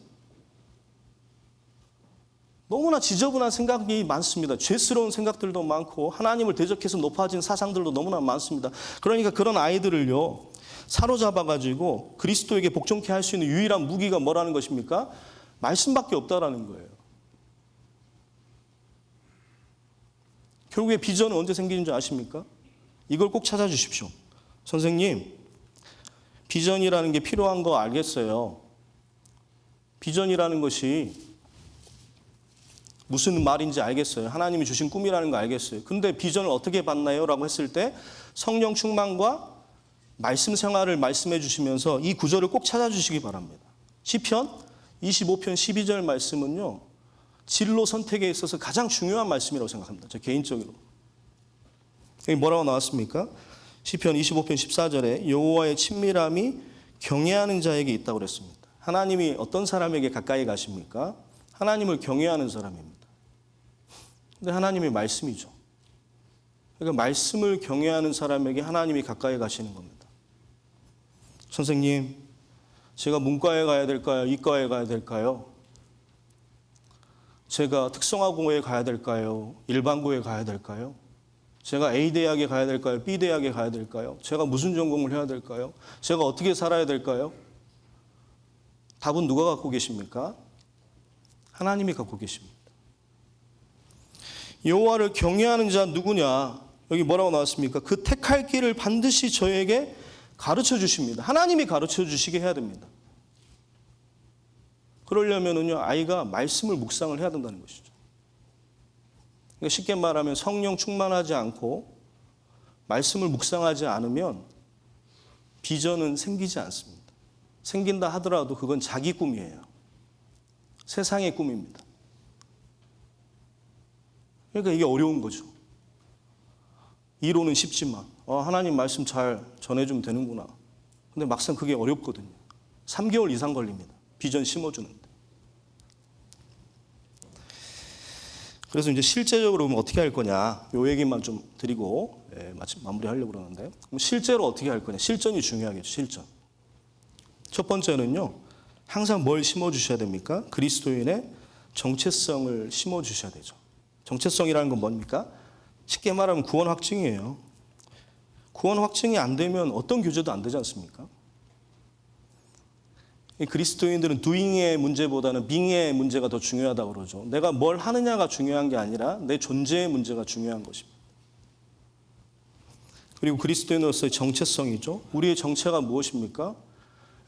너무나 지저분한 생각이 많습니다. 죄스러운 생각들도 많고 하나님을 대적해서 높아진 사상들도 너무나 많습니다. 그러니까 그런 아이들을요, 사로잡아가지고 그리스도에게 복종케 할 수 있는 유일한 무기가 뭐라는 것입니까? 말씀밖에 없다라는 거예요. 결국에 비전은 언제 생기는 줄 아십니까? 이걸 꼭 찾아주십시오. 선생님, 비전이라는 게 필요한 거 알겠어요. 비전이라는 것이 무슨 말인지 알겠어요. 하나님이 주신 꿈이라는 거 알겠어요. 근데 비전을 어떻게 받나요? 라고 했을 때 성령 충만과 말씀 생활을 말씀해 주시면서 이 구절을 꼭 찾아주시기 바랍니다. 시편 25편 12절 말씀은요, 진로 선택에 있어서 가장 중요한 말씀이라고 생각합니다. 저 개인적으로. 여기 뭐라고 나왔습니까? 시편 25편 14절에 여호와의 친밀함이 경외하는 자에게 있다고 그랬습니다. 하나님이 어떤 사람에게 가까이 가십니까? 하나님을 경외하는 사람입니다. 근데 하나님이 말씀이죠. 그러니까 말씀을 경외하는 사람에게 하나님이 가까이 가시는 겁니다. 선생님, 제가 문과에 가야 될까요? 이과에 가야 될까요? 제가 특성화고에 가야 될까요? 일반고에 가야 될까요? 제가 A대학에 가야 될까요? B대학에 가야 될까요? 제가 무슨 전공을 해야 될까요? 제가 어떻게 살아야 될까요? 답은 누가 갖고 계십니까? 하나님이 갖고 계십니다. 여호와를 경외하는 자 누구냐? 여기 뭐라고 나왔습니까? 그 택할 길을 반드시 저에게 가르쳐 주십니다. 하나님이 가르쳐 주시게 해야 됩니다. 그러려면은요, 아이가 말씀을 묵상을 해야 된다는 것이죠. 그러니까 쉽게 말하면 성령 충만하지 않고 말씀을 묵상하지 않으면 비전은 생기지 않습니다. 생긴다 하더라도 그건 자기 꿈이에요. 세상의 꿈입니다. 그러니까 이게 어려운 거죠. 이론은 쉽지만 하나님 말씀 잘 전해주면 되는구나. 근데 막상 그게 어렵거든요. 3개월 이상 걸립니다. 비전 심어주는데. 그래서 이제 실제적으로 어떻게 할 거냐, 요 얘기만 좀 드리고 마침 마무리하려고 그러는데, 그럼 실제로 어떻게 할 거냐, 실전이 중요하겠죠. 실전. 첫 번째는요, 항상 뭘 심어주셔야 됩니까? 그리스도인의 정체성을 심어주셔야 되죠. 정체성이라는 건 뭡니까? 쉽게 말하면 구원 확증이에요. 구원 확증이 안 되면 어떤 교제도 안 되지 않습니까? 그리스도인들은 doing의 문제보다는 being의 문제가 더 중요하다고 그러죠. 내가 뭘 하느냐가 중요한 게 아니라 내 존재의 문제가 중요한 것입니다. 그리고 그리스도인으로서의 정체성이죠. 우리의 정체가 무엇입니까?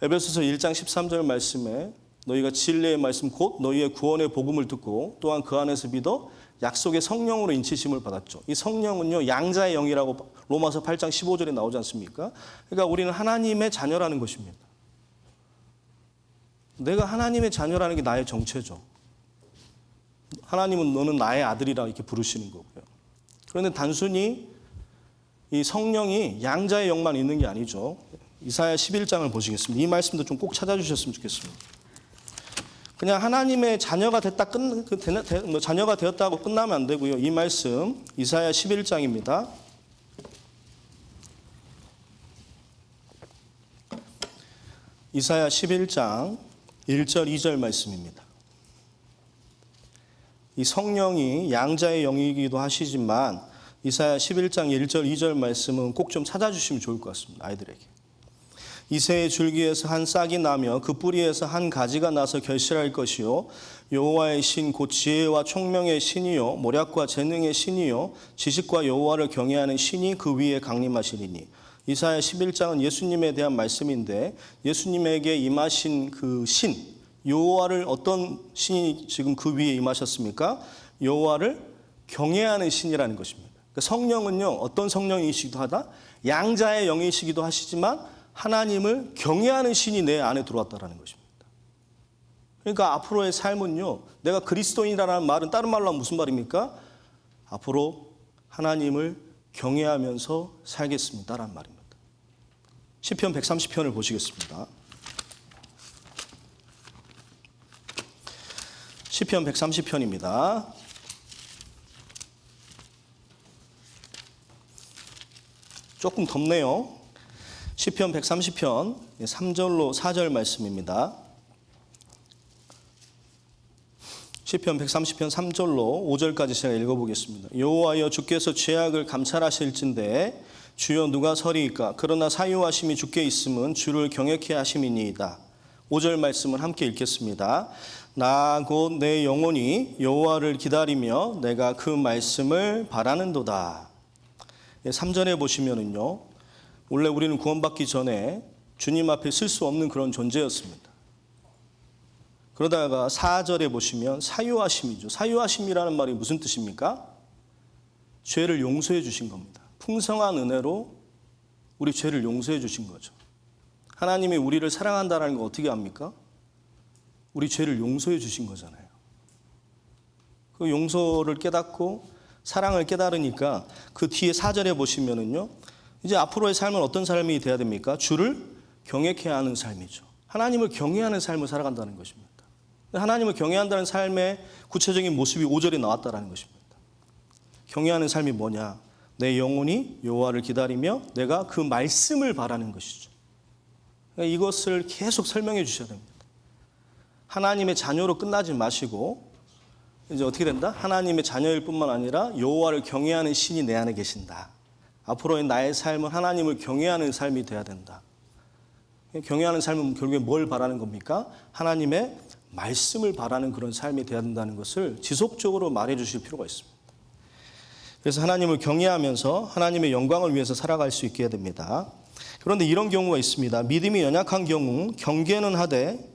에베소서 1장 13절 말씀에 너희가 진리의 말씀 곧 너희의 구원의 복음을 듣고 또한 그 안에서 믿어 약속의 성령으로 인치심을 받았죠. 이 성령은요, 양자의 영이라고 로마서 8장 15절에 나오지 않습니까? 그러니까 우리는 하나님의 자녀라는 것입니다. 내가 하나님의 자녀라는 게 나의 정체죠. 하나님은 너는 나의 아들이라 이렇게 부르시는 거고요. 그런데 단순히 이 성령이 양자의 영만 있는 게 아니죠. 이사야 11장을 보시겠습니다. 이 말씀도 좀 꼭 찾아주셨으면 좋겠습니다. 그냥 하나님의 자녀가 자녀가 되었다고 끝나면 안 되고요. 이 말씀 이사야 11장입니다. 이사야 11장 1절 2절 말씀입니다. 이 성령이 양자의 영이기도 하시지만 이사야 11장 1절 2절 말씀은 꼭 좀 찾아주시면 좋을 것 같습니다. 아이들에게. 이새의 줄기에서 한 싹이 나며 그 뿌리에서 한 가지가 나서 결실할 것이요 여호와의 신 곧 지혜와 총명의 신이요 모략과 재능의 신이요 지식과 여호와를 경외하는 신이 그 위에 강림하시리니. 이사야 11장은 예수님에 대한 말씀인데 예수님에게 임하신 그 신, 여호와를 어떤 신이 지금 그 위에 임하셨습니까? 여호와를 경외하는 신이라는 것입니다. 그러니까 성령은요, 어떤 성령이시기도 하다? 양자의 영이시기도 하시지만 하나님을 경외하는 신이 내 안에 들어왔다는 것입니다. 그러니까 앞으로의 삶은요, 내가 그리스도인이라는 말은 다른 말로 하면 무슨 말입니까? 앞으로 하나님을 경외하면서 살겠습니다라는 말입니다. 시편 130편을 보시겠습니다. 시편 130편입니다. 조금 덥네요. 시편 130편 3절로 4절 말씀입니다. 시편 130편 3절로 5절까지 제가 읽어보겠습니다. 여호와여 주께서 죄악을 감찰하실진대 주여 누가 서리이까? 그러나 사유하심이 주께 있음은 주를 경외케 하심이니이다. 5절 말씀을 함께 읽겠습니다. 나 곧 내 영혼이 여호와를 기다리며 내가 그 말씀을 바라는도다. 3절에 보시면은요, 원래 우리는 구원받기 전에 주님 앞에 쓸 수 없는 그런 존재였습니다. 그러다가 4절에 보시면 사유하심이죠. 사유하심이라는 말이 무슨 뜻입니까? 죄를 용서해 주신 겁니다. 풍성한 은혜로 우리 죄를 용서해 주신 거죠. 하나님이 우리를 사랑한다는 거 어떻게 압니까? 우리 죄를 용서해 주신 거잖아요. 그 용서를 깨닫고 사랑을 깨달으니까 그 뒤에 4절에 보시면은요, 이제 앞으로의 삶은 어떤 삶이 돼야 됩니까? 주를 경외케 하는 삶이죠. 하나님을 경외하는 삶을 살아간다는 것입니다. 하나님을 경외한다는 삶의 구체적인 모습이 5절에 나왔다는 것입니다. 경외하는 삶이 뭐냐? 내 영혼이 여호와를 기다리며 내가 그 말씀을 바라는 것이죠. 이것을 계속 설명해 주셔야 됩니다. 하나님의 자녀로 끝나지 마시고 이제 어떻게 된다? 하나님의 자녀일 뿐만 아니라 여호와를 경외하는 신이 내 안에 계신다. 앞으로의 나의 삶은 하나님을 경외하는 삶이 돼야 된다. 경외하는 삶은 결국에 뭘 바라는 겁니까? 하나님의 말씀을 바라는 그런 삶이 돼야 된다는 것을 지속적으로 말해 주실 필요가 있습니다. 그래서 하나님을 경외하면서 하나님의 영광을 위해서 살아갈 수 있게 해야 됩니다. 그런데 이런 경우가 있습니다. 믿음이 연약한 경우 경계는 하되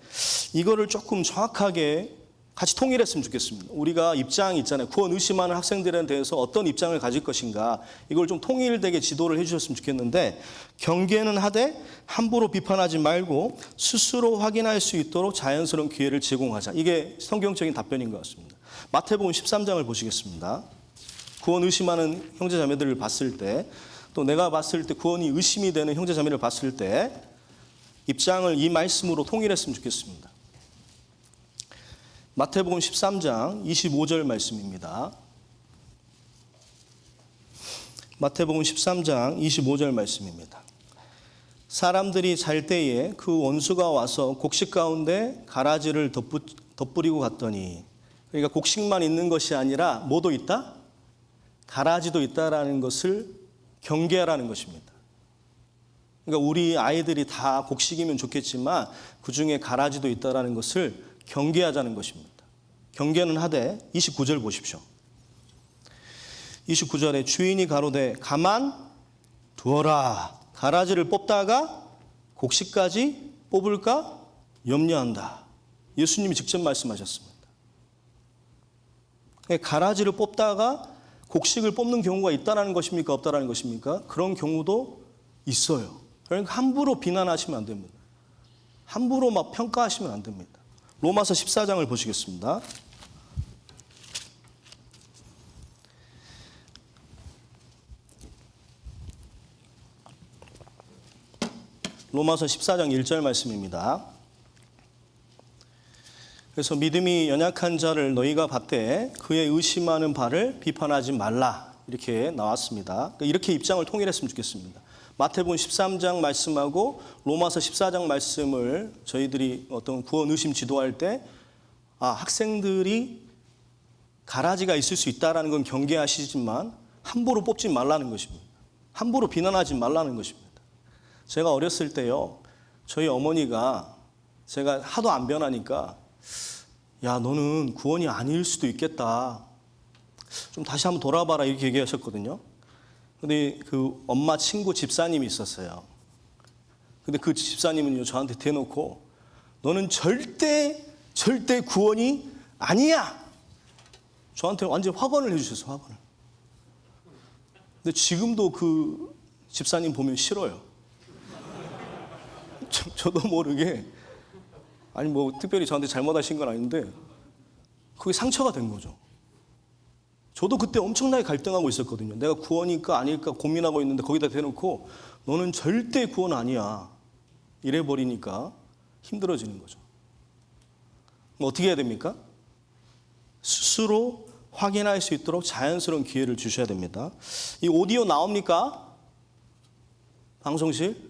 이거를 조금 정확하게 같이 통일했으면 좋겠습니다. 우리가 입장이 있잖아요. 구원 의심하는 학생들에 대해서 어떤 입장을 가질 것인가, 이걸 좀 통일되게 지도를 해주셨으면 좋겠는데, 경계는 하되 함부로 비판하지 말고 스스로 확인할 수 있도록 자연스러운 기회를 제공하자. 이게 성경적인 답변인 것 같습니다. 마태복음 13장을 보시겠습니다. 구원 의심하는 형제자매들을 봤을 때, 또 내가 봤을 때 구원이 의심이 되는 형제자매를 봤을 때 입장을 이 말씀으로 통일했으면 좋겠습니다. 마태복음 13장 25절 말씀입니다. 마태복음 13장 25절 말씀입니다. 사람들이 잘 때에 그 원수가 와서 곡식 가운데 가라지를 덧뿌리고 갔더니, 그러니까 곡식만 있는 것이 아니라 뭐도 있다? 가라지도 있다라는 것을 경계하라는 것입니다. 그러니까 우리 아이들이 다 곡식이면 좋겠지만 그 중에 가라지도 있다라는 것을 경계하자는 것입니다. 경계는 하되 29절 보십시오. 29절에 주인이 가로되 가만 두어라. 가라지를 뽑다가 곡식까지 뽑을까 염려한다. 예수님이 직접 말씀하셨습니다. 가라지를 뽑다가 곡식을 뽑는 경우가 있다는 것입니까? 없다는 것입니까? 그런 경우도 있어요. 그러니까 함부로 비난하시면 안 됩니다. 함부로 막 평가하시면 안 됩니다. 로마서 14장을 보시겠습니다. 로마서 14장 1절 말씀입니다. 그래서 믿음이 연약한 자를 너희가 받되 그의 의심하는 바를 비판하지 말라. 이렇게 나왔습니다. 이렇게 입장을 통일했으면 좋겠습니다. 마태복음 13장 말씀하고 로마서 14장 말씀을 저희들이 어떤 구원 의심 지도할 때, 학생들이 가라지가 있을 수 있다는 건 경계하시지만 함부로 뽑지 말라는 것입니다. 함부로 비난하지 말라는 것입니다. 제가 어렸을 때요, 저희 어머니가 제가 하도 안 변하니까, 야, 너는 구원이 아닐 수도 있겠다. 좀 다시 한번 돌아봐라. 이렇게 얘기하셨거든요. 근데 그 엄마 친구 집사님이 있었어요. 근데 그 집사님은요, 저한테 대놓고 너는 절대 구원이 아니야. 저한테 완전 확언을 해주셨어요. 확언을. 근데 지금도 그 집사님 보면 싫어요. 저도 모르게, 아니 뭐 특별히 저한테 잘못하신 건 아닌데 그게 상처가 된 거죠. 저도 그때 엄청나게 갈등하고 있었거든요. 내가 구원일까 아닐까 고민하고 있는데 거기다 대놓고 너는 절대 구원 아니야 이래버리니까 힘들어지는 거죠. 어떻게 해야 됩니까? 스스로 확인할 수 있도록 자연스러운 기회를 주셔야 됩니다. 이 오디오 나옵니까? 방송실?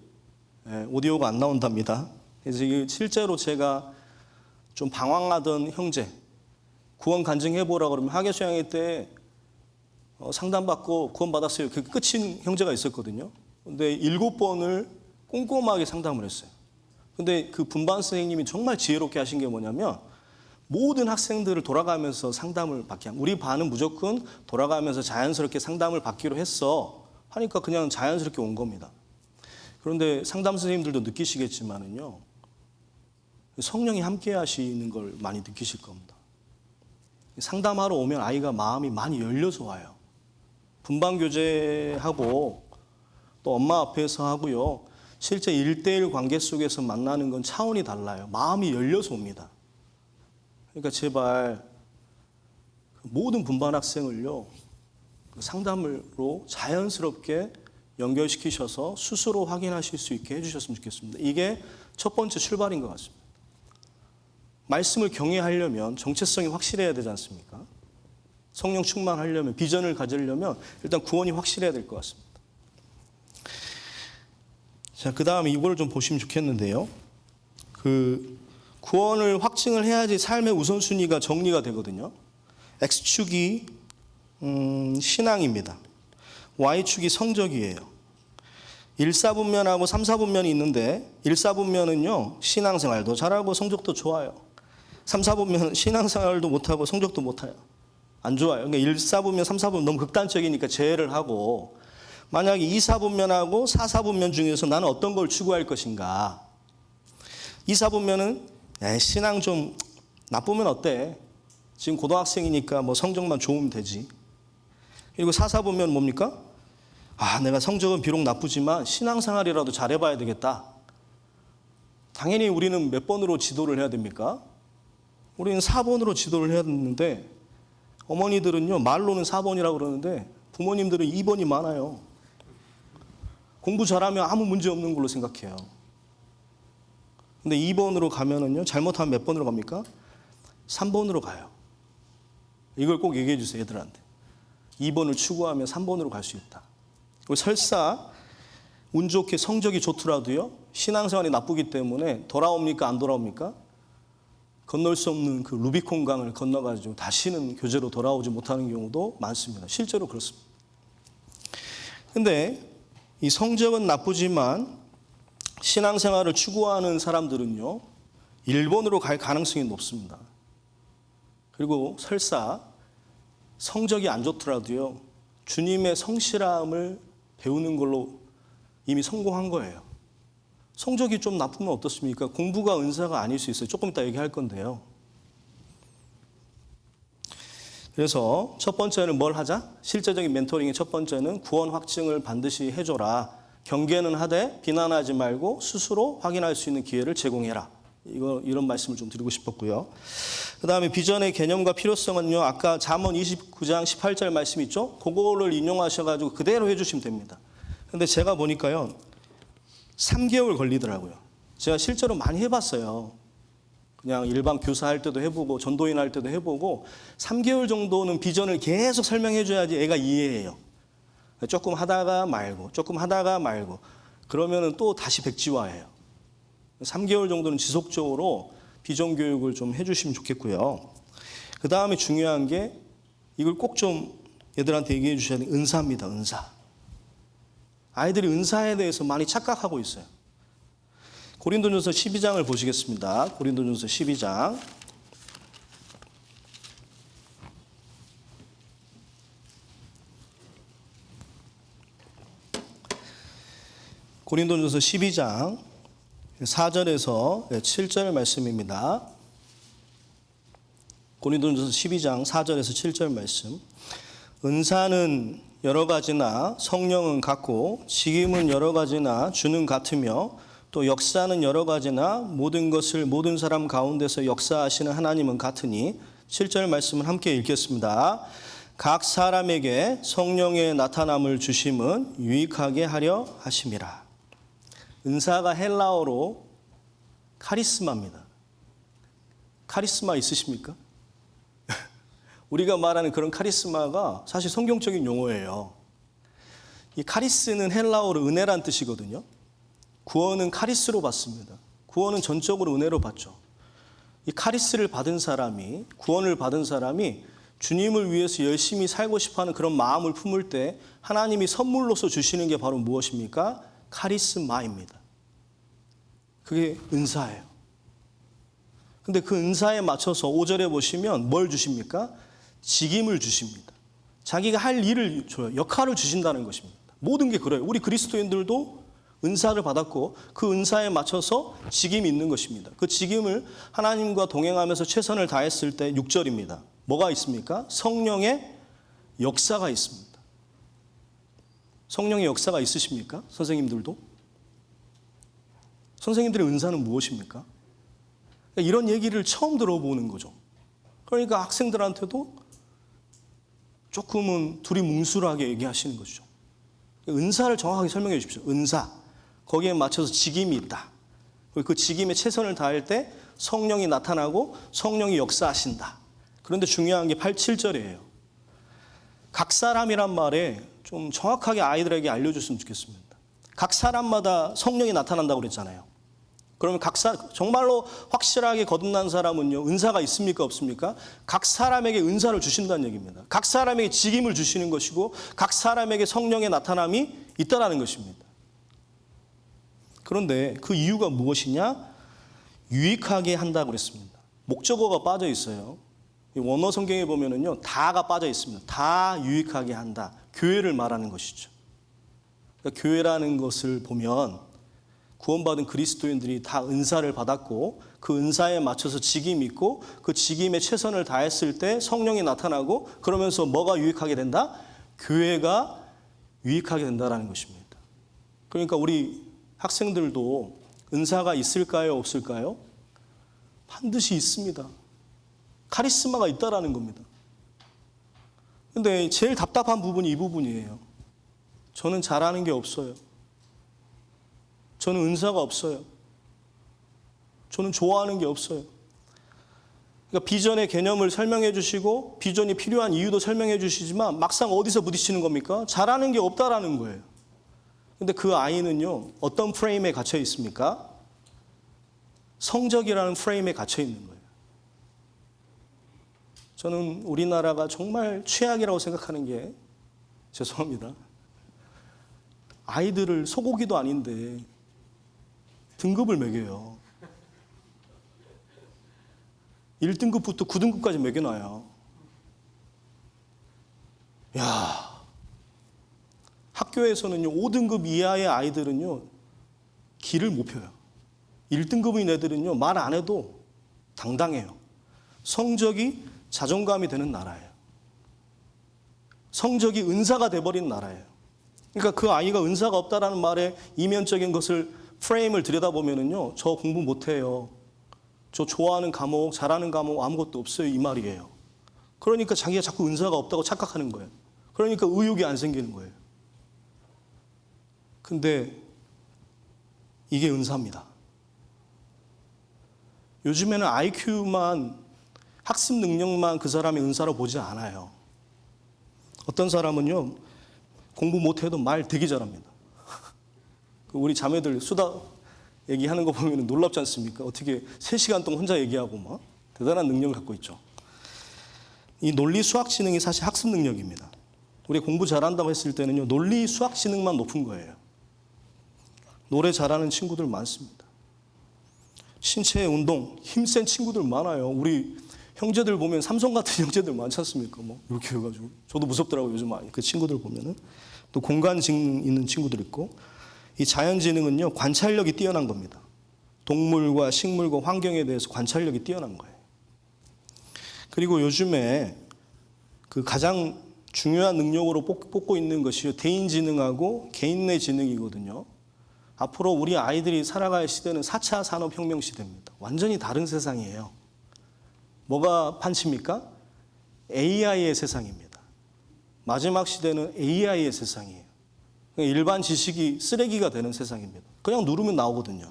네, 오디오가 안 나온답니다. 그래서 실제로 제가 좀 방황하던 형제, 구원 간증해보라 그러면 하계수양회 때 상담받고 구원받았어요. 그게 끝인 형제가 있었거든요. 근데 7번을 꼼꼼하게 상담을 했어요. 근데 그 분반 선생님이 정말 지혜롭게 하신 게 뭐냐면 모든 학생들을 돌아가면서 상담을 받게 합니다. 우리 반은 무조건 돌아가면서 자연스럽게 상담을 받기로 했어. 하니까 그냥 자연스럽게 온 겁니다. 그런데 상담 선생님들도 느끼시겠지만은요, 성령이 함께 하시는 걸 많이 느끼실 겁니다. 상담하러 오면 아이가 마음이 많이 열려서 와요. 분반교제하고 또 엄마 앞에서 하고요, 실제 1대1 관계 속에서 만나는 건 차원이 달라요. 마음이 열려서 옵니다. 그러니까 제발 모든 분반 학생을요, 상담으로 자연스럽게 연결시키셔서 스스로 확인하실 수 있게 해주셨으면 좋겠습니다. 이게 첫 번째 출발인 것 같습니다. 말씀을 경외하려면 정체성이 확실해야 되지 않습니까? 성령 충만하려면, 비전을 가지려면 일단 구원이 확실해야 될 것 같습니다. 자, 그 다음에 이걸 좀 보시면 좋겠는데요. 구원을 확증을 해야지 삶의 우선순위가 정리가 되거든요. X축이 신앙입니다. Y축이 성적이에요. 1사분면하고 3사분면이 있는데 1사분면은요 신앙생활도 잘하고 성적도 좋아요. 3사분면은 신앙생활도 못하고 성적도 못해요. 안 좋아요. 그러니까 1사분면, 3사분면 너무 극단적이니까 제외를 하고, 만약에 2사분면하고 4사분면 중에서 나는 어떤 걸 추구할 것인가. 2사분면은 신앙 좀 나쁘면 어때? 지금 고등학생이니까 뭐 성적만 좋으면 되지. 그리고 4사분면 뭡니까? 내가 성적은 비록 나쁘지만 신앙생활이라도 잘해봐야 되겠다. 당연히 우리는 몇 번으로 지도를 해야 됩니까? 우리는 4번으로 지도를 해야 되는데, 어머니들은요 말로는 4번이라고 그러는데 부모님들은 2번이 많아요. 공부 잘하면 아무 문제 없는 걸로 생각해요. 근데 2번으로 가면은요 잘못하면 몇 번으로 갑니까? 3번으로 가요. 이걸 꼭 얘기해 주세요, 애들한테. 2번을 추구하면 3번으로 갈 수 있다. 그리고 설사 운 좋게 성적이 좋더라도요 신앙생활이 나쁘기 때문에 돌아옵니까 안 돌아옵니까? 건널 수 없는 그 루비콘 강을 건너가지고 다시는 교제로 돌아오지 못하는 경우도 많습니다. 실제로 그렇습니다. 근데 이 성적은 나쁘지만 신앙생활을 추구하는 사람들은요 1번으로 갈 가능성이 높습니다. 그리고 설사 성적이 안 좋더라도요 주님의 성실함을 배우는 걸로 이미 성공한 거예요. 성적이 좀 나쁘면 어떻습니까? 공부가 은사가 아닐 수 있어요. 조금 이따 얘기할 건데요. 그래서 첫 번째는 뭘 하자? 실제적인 멘토링의 첫 번째는 구원 확증을 반드시 해줘라. 경계는 하되 비난하지 말고 스스로 확인할 수 있는 기회를 제공해라. 이런 말씀을 좀 드리고 싶었고요. 그 다음에 비전의 개념과 필요성은요. 아까 잠언 29장 18절 말씀 있죠? 그거를 인용하셔가지고 그대로 해주시면 됩니다. 근데 제가 보니까요. 3개월 걸리더라고요. 제가 실제로 많이 해봤어요. 그냥 일반 교사할 때도 해보고 전도인 할 때도 해보고 3개월 정도는 비전을 계속 설명해 줘야지 애가 이해해요. 조금 하다가 말고 조금 하다가 말고 그러면은 또 다시 백지화해요. 3개월 정도는 지속적으로 비전 교육을 좀 해주시면 좋겠고요. 그 다음에 중요한 게 이걸 꼭 좀 애들한테 얘기해 주셔야 돼요. 은사입니다. 은사. 아이들이 은사에 대해서 많이 착각하고 있어요. 고린도전서 12장을 보시겠습니다. 고린도전서 12장. 고린도전서 12장 4절에서 7절 말씀입니다. 고린도전서 12장 4절에서 7절 말씀. 은사는 여러 가지나 성령은 같고 직임은 여러 가지나 주는 같으며 또 역사는 여러 가지나 모든 것을 모든 사람 가운데서 역사하시는 하나님은 같으니 7절 말씀을 함께 읽겠습니다. 각 사람에게 성령의 나타남을 주심은 유익하게 하려 하심이라. 은사가 헬라어로 카리스마입니다. 카리스마 있으십니까? 우리가 말하는 그런 카리스마가 사실 성경적인 용어예요. 이 카리스는 헬라어로 은혜란 뜻이거든요. 구원은 카리스로 받습니다. 구원은 전적으로 은혜로 받죠. 이 카리스를 받은 사람이, 구원을 받은 사람이 주님을 위해서 열심히 살고 싶어하는 그런 마음을 품을 때 하나님이 선물로서 주시는 게 바로 무엇입니까? 카리스마입니다. 그게 은사예요. 근데 그 은사에 맞춰서 5절에 보시면 뭘 주십니까? 직임을 주십니다. 자기가 할 일을 줘요. 역할을 주신다는 것입니다. 모든 게 그래요. 우리 그리스도인들도 은사를 받았고 그 은사에 맞춰서 직임이 있는 것입니다. 그 직임을 하나님과 동행하면서 최선을 다했을 때 6절입니다. 뭐가 있습니까? 성령의 역사가 있습니다. 성령의 역사가 있으십니까? 선생님들도? 선생님들의 은사는 무엇입니까? 이런 얘기를 처음 들어보는 거죠. 그러니까 학생들한테도 조금은 두리뭉술하게 얘기하시는 것이죠. 은사를 정확하게 설명해 주십시오. 은사. 거기에 맞춰서 직임이 있다. 그 직임에 최선을 다할 때 성령이 나타나고 성령이 역사하신다. 그런데 중요한 게 8, 7절이에요. 각 사람이란 말에 좀 정확하게 아이들에게 알려줬으면 좋겠습니다. 각 사람마다 성령이 나타난다고 그랬잖아요. 그러면 정말로 확실하게 거듭난 사람은요, 은사가 있습니까, 없습니까? 각 사람에게 은사를 주신다는 얘기입니다. 각 사람에게 직임을 주시는 것이고, 각 사람에게 성령의 나타남이 있다라는 것입니다. 그런데 그 이유가 무엇이냐? 유익하게 한다고 그랬습니다. 목적어가 빠져 있어요. 원어 성경에 보면은요, 다가 빠져 있습니다. 다 유익하게 한다. 교회를 말하는 것이죠. 그러니까 교회라는 것을 보면 구원받은 그리스도인들이 다 은사를 받았고 그 은사에 맞춰서 직임이 있고 그 직임에 최선을 다했을 때 성령이 나타나고 그러면서 뭐가 유익하게 된다? 교회가 유익하게 된다는 것입니다. 그러니까 우리 학생들도 은사가 있을까요? 없을까요? 반드시 있습니다. 카리스마가 있다라는 겁니다. 근데 제일 답답한 부분이 이 부분이에요. 저는 잘하는 게 없어요. 저는 은사가 없어요. 저는 좋아하는 게 없어요. 그러니까 비전의 개념을 설명해 주시고 비전이 필요한 이유도 설명해 주시지만 막상 어디서 부딪히는 겁니까? 잘하는 게 없다라는 거예요. 근데 그 아이는요, 어떤 프레임에 갇혀 있습니까? 성적이라는 프레임에 갇혀 있는 거예요. 저는 우리나라가 정말 최악이라고 생각하는 게, 죄송합니다, 아이들을 소고기도 아닌데 등급을 매겨요. 1등급부터 9등급까지 매겨놔요. 야, 학교에서는요, 5등급 이하의 아이들은요, 기를 못 펴요. 1등급인 애들은요, 말 안 해도 당당해요. 성적이 자존감이 되는 나라예요. 성적이 은사가 돼버린 나라예요. 그러니까 그 아이가 은사가 없다라는 말에 이면적인 것을 프레임을 들여다보면은요, 저 공부 못해요. 저 좋아하는 과목, 잘하는 과목 아무것도 없어요. 이 말이에요. 그러니까 자기가 자꾸 은사가 없다고 착각하는 거예요. 그러니까 의욕이 안 생기는 거예요. 근데 이게 은사입니다. 요즘에는 IQ만, 학습 능력만 그 사람의 은사로 보지 않아요. 어떤 사람은요, 공부 못해도 말 되게 잘합니다. 우리 자매들 수다 얘기하는 거 보면 놀랍지 않습니까? 어떻게 3시간 동안 혼자 얘기하고 막 대단한 능력을 갖고 있죠. 이 논리 수학 지능이 사실 학습 능력입니다. 우리 공부 잘한다고 했을 때는요, 논리 수학 지능만 높은 거예요. 노래 잘하는 친구들 많습니다. 신체 운동 힘센 친구들 많아요. 우리 형제들 보면 삼성 같은 형제들 많지 않습니까? 뭐 이렇게 해가지고 저도 무섭더라고요. 요즘 많이 그 친구들 보면은. 또 공간 지능 있는 친구들 있고, 이 자연 지능은요, 관찰력이 뛰어난 겁니다. 동물과 식물과 환경에 대해서 관찰력이 뛰어난 거예요. 그리고 요즘에 그 가장 중요한 능력으로 뽑고 있는 것이 대인 지능하고 개인 내 지능이거든요. 앞으로 우리 아이들이 살아갈 시대는 4차 산업혁명 시대입니다. 완전히 다른 세상이에요. 뭐가 판치입니까? AI의 세상입니다. 마지막 시대는 AI의 세상이에요. 일반 지식이 쓰레기가 되는 세상입니다. 그냥 누르면 나오거든요.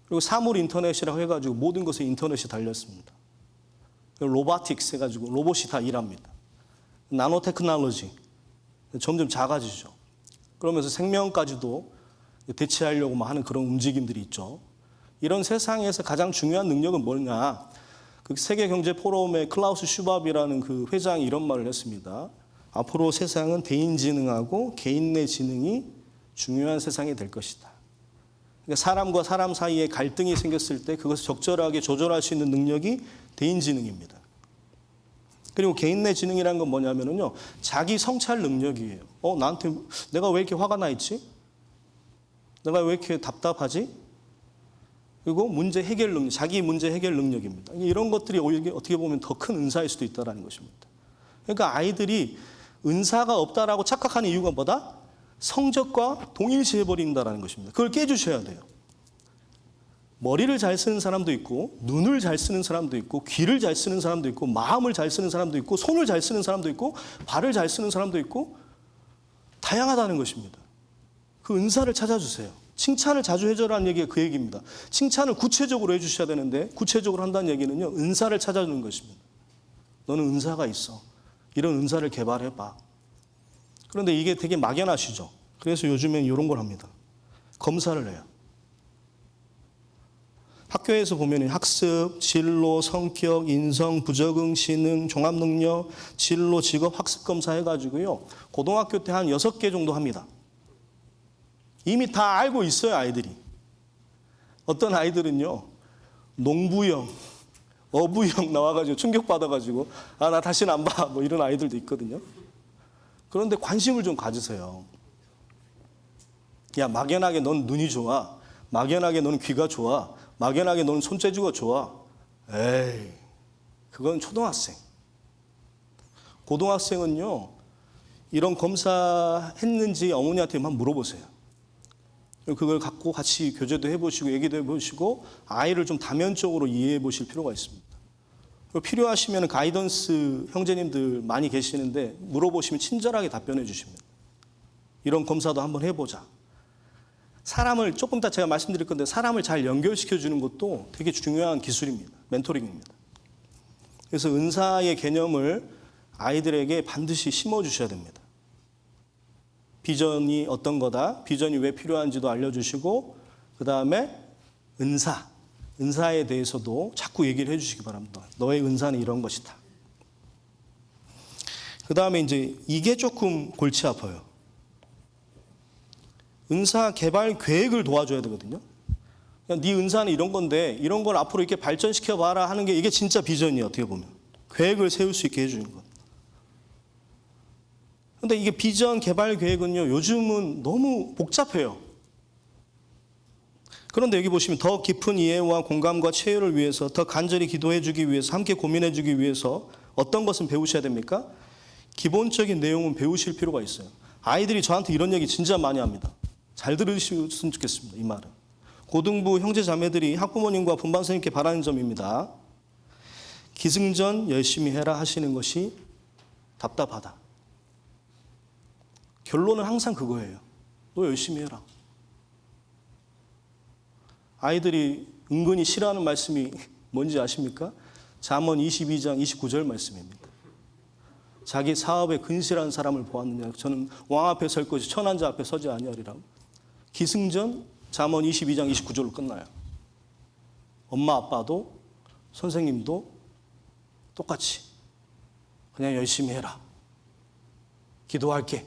그리고 사물 인터넷이라고 해가지고 모든 것에 인터넷이 달렸습니다. 로보틱스 해가지고 로봇이 다 일합니다. 나노 테크놀로지 점점 작아지죠. 그러면서 생명까지도 대체하려고 하는 그런 움직임들이 있죠. 이런 세상에서 가장 중요한 능력은 뭐냐? 그 세계경제포럼의 클라우스 슈밥이라는 그 회장이 이런 말을 했습니다. 앞으로 세상은 대인지능하고 개인 내 지능이 중요한 세상이 될 것이다. 그러니까 사람과 사람 사이에 갈등이 생겼을 때 그것을 적절하게 조절할 수 있는 능력이 대인지능입니다. 그리고 개인 내 지능이라는 건 뭐냐면요, 자기 성찰 능력이에요. 나한테 내가 왜 이렇게 화가 나 있지? 내가 왜 이렇게 답답하지? 그리고 문제 해결 능력, 자기 문제 해결 능력입니다. 이런 것들이 오히려 어떻게 보면 더 큰 은사일 수도 있다는 것입니다. 그러니까 아이들이 은사가 없다라고 착각하는 이유가 뭐다? 성적과 동일시해버린다는 것입니다. 그걸 깨주셔야 돼요. 머리를 잘 쓰는 사람도 있고, 눈을 잘 쓰는 사람도 있고, 귀를 잘 쓰는 사람도 있고, 마음을 잘 쓰는 사람도 있고, 손을 잘 쓰는 사람도 있고, 발을 잘 쓰는 사람도 있고, 다양하다는 것입니다. 그 은사를 찾아주세요. 칭찬을 자주 해줘라는 얘기가 그 얘기입니다. 칭찬을 구체적으로 해주셔야 되는데, 구체적으로 한다는 얘기는요, 은사를 찾아주는 것입니다. 너는 은사가 있어. 이런 은사를 개발해봐. 그런데 이게 되게 막연하시죠. 그래서 요즘엔 이런 걸 합니다. 검사를 해요. 학교에서 보면 학습, 진로, 성격, 인성, 부적응, 지능, 종합능력, 진로, 직업, 학습검사 해가지고요. 고등학교 때 한 6개 정도 합니다. 이미 다 알고 있어요, 아이들이. 어떤 아이들은요, 농부형, 어부형 나와가지고 충격받아가지고, 나 다시는 안 봐. 뭐 이런 아이들도 있거든요. 그런데 관심을 좀 가지세요. 야, 막연하게 넌 눈이 좋아. 막연하게 너는 귀가 좋아. 막연하게 너는 손재주가 좋아. 에이, 그건 초등학생. 고등학생은요, 이런 검사 했는지 어머니한테 한번 물어보세요. 그걸 갖고 같이 교제도 해보시고 얘기도 해보시고 아이를 좀 다면적으로 이해해 보실 필요가 있습니다. 필요하시면 가이던스 형제님들 많이 계시는데 물어보시면 친절하게 답변해 주십니다. 이런 검사도 한번 해보자. 사람을 조금 이따 제가 말씀드릴 건데 사람을 잘 연결시켜 주는 것도 되게 중요한 기술입니다. 멘토링입니다. 그래서 은사의 개념을 아이들에게 반드시 심어 주셔야 됩니다. 비전이 어떤 거다, 비전이 왜 필요한지도 알려주시고 그 다음에 은사에 대해서도 자꾸 얘기를 해주시기 바랍니다. 너의 은사는 이런 것이다. 그 다음에 이제 이게 조금 골치 아파요. 은사 개발 계획을 도와줘야 되거든요. 네 은사는 이런 건데 이런 걸 앞으로 이렇게 발전시켜 봐라 하는 게 이게 진짜 비전이에요. 어떻게 보면 계획을 세울 수 있게 해주는 것. 근데 이게 비전 개발 계획은요, 요즘은 너무 복잡해요. 그런데 여기 보시면 더 깊은 이해와 공감과 체유를 위해서 더 간절히 기도해 주기 위해서 함께 고민해 주기 위해서 어떤 것은 배우셔야 됩니까? 기본적인 내용은 배우실 필요가 있어요. 아이들이 저한테 이런 얘기 진짜 많이 합니다. 잘 들으셨으면 좋겠습니다. 이 말은. 고등부 형제 자매들이 학부모님과 분반 선생님께 바라는 점입니다. 기승전 열심히 해라 하시는 것이 답답하다. 결론은 항상 그거예요. 너 열심히 해라. 아이들이 은근히 싫어하는 말씀이 뭔지 아십니까? 잠언 22장 29절 말씀입니다. 자기 사업에 근실한 사람을 보았느냐. 저는 왕 앞에 설 것이 천한 자 앞에 서지 아니하리라고. 기승전 잠언 22장 29절로 끝나요. 엄마 아빠도 선생님도 똑같이 그냥 열심히 해라. 기도할게.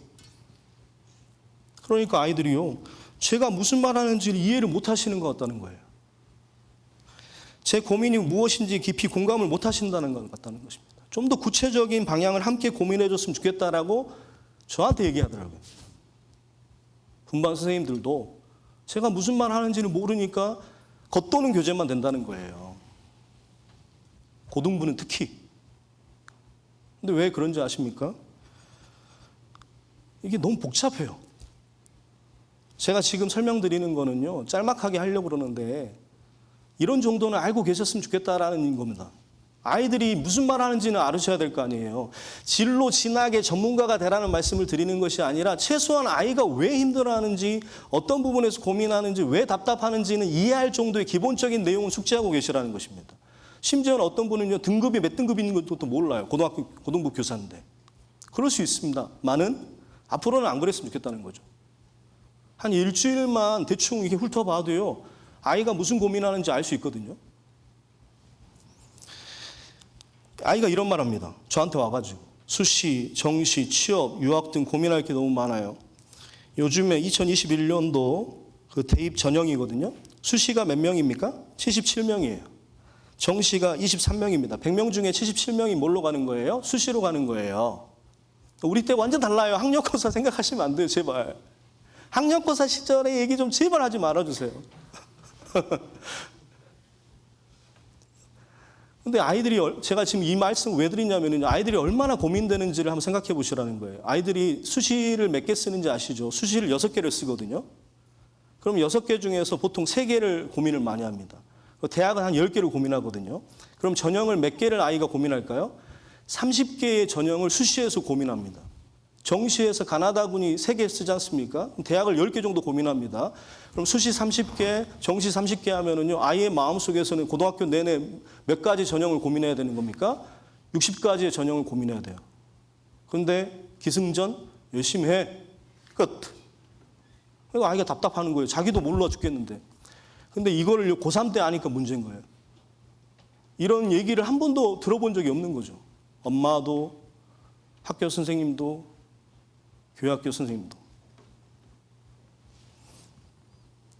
그러니까 아이들이요, 제가 무슨 말하는지를 이해를 못 하시는 것 같다는 거예요. 제 고민이 무엇인지 깊이 공감을 못 하신다는 것 같다는 것입니다. 좀 더 구체적인 방향을 함께 고민해 줬으면 좋겠다라고 저한테 얘기하더라고요. 분반 선생님들도 제가 무슨 말 하는지를 모르니까 겉도는 교재만 된다는 거예요. 고등부는 특히. 근데 왜 그런지 아십니까? 이게 너무 복잡해요. 제가 지금 설명드리는 거는요, 짤막하게 하려고 그러는데 이런 정도는 알고 계셨으면 좋겠다라는 겁니다. 아이들이 무슨 말 하는지는 알으셔야 될 거 아니에요. 진로 진학의 전문가가 되라는 말씀을 드리는 것이 아니라 최소한 아이가 왜 힘들어하는지, 어떤 부분에서 고민하는지, 왜 답답하는지는 이해할 정도의 기본적인 내용을 숙지하고 계시라는 것입니다. 심지어는 어떤 분은요, 등급이 몇 등급 있는 것도 몰라요. 고등부 교사인데. 그럴 수 있습니다만은 앞으로는 안 그랬으면 좋겠다는 거죠. 한 일주일만 대충 이렇게 훑어봐도요, 아이가 무슨 고민하는지 알 수 있거든요. 아이가 이런 말 합니다. 저한테 와가지고. 수시, 정시, 취업, 유학 등 고민할 게 너무 많아요. 요즘에 2021년도 그 대입 전형이거든요. 수시가 몇 명입니까? 77명이에요. 정시가 23명입니다. 100명 중에 77명이 뭘로 가는 거예요? 수시로 가는 거예요. 우리 때 완전 달라요. 학력고사 생각하시면 안 돼요. 제발. 학력고사 시절에 얘기 좀 제발 하지 말아주세요. 근데 아이들이, 제가 지금 이 말씀 왜 드리냐면요, 아이들이 얼마나 고민되는지를 한번 생각해 보시라는 거예요. 아이들이 수시를 몇 개 쓰는지 아시죠? 수시를 6개를 쓰거든요. 그럼 6개 중에서 보통 3개를 고민을 많이 합니다. 대학은 한 10개를 고민하거든요. 그럼 전형을 몇 개를 아이가 고민할까요? 30개의 전형을 수시에서 고민합니다. 정시에서 가나다군이 3개 쓰지 않습니까? 대학을 10개 정도 고민합니다. 그럼 수시 30개, 정시 30개 하면은요, 아이의 마음속에서는 고등학교 내내 몇 가지 전형을 고민해야 되는 겁니까? 60가지의 전형을 고민해야 돼요. 그런데 기승전 열심히 해. 끝. 그리고 아이가 답답하는 거예요. 자기도 몰라 죽겠는데. 근데 이거를 고3 때 아니까 문제인 거예요. 이런 얘기를 한 번도 들어본 적이 없는 거죠. 엄마도, 학교 선생님도, 교회학교 선생님도.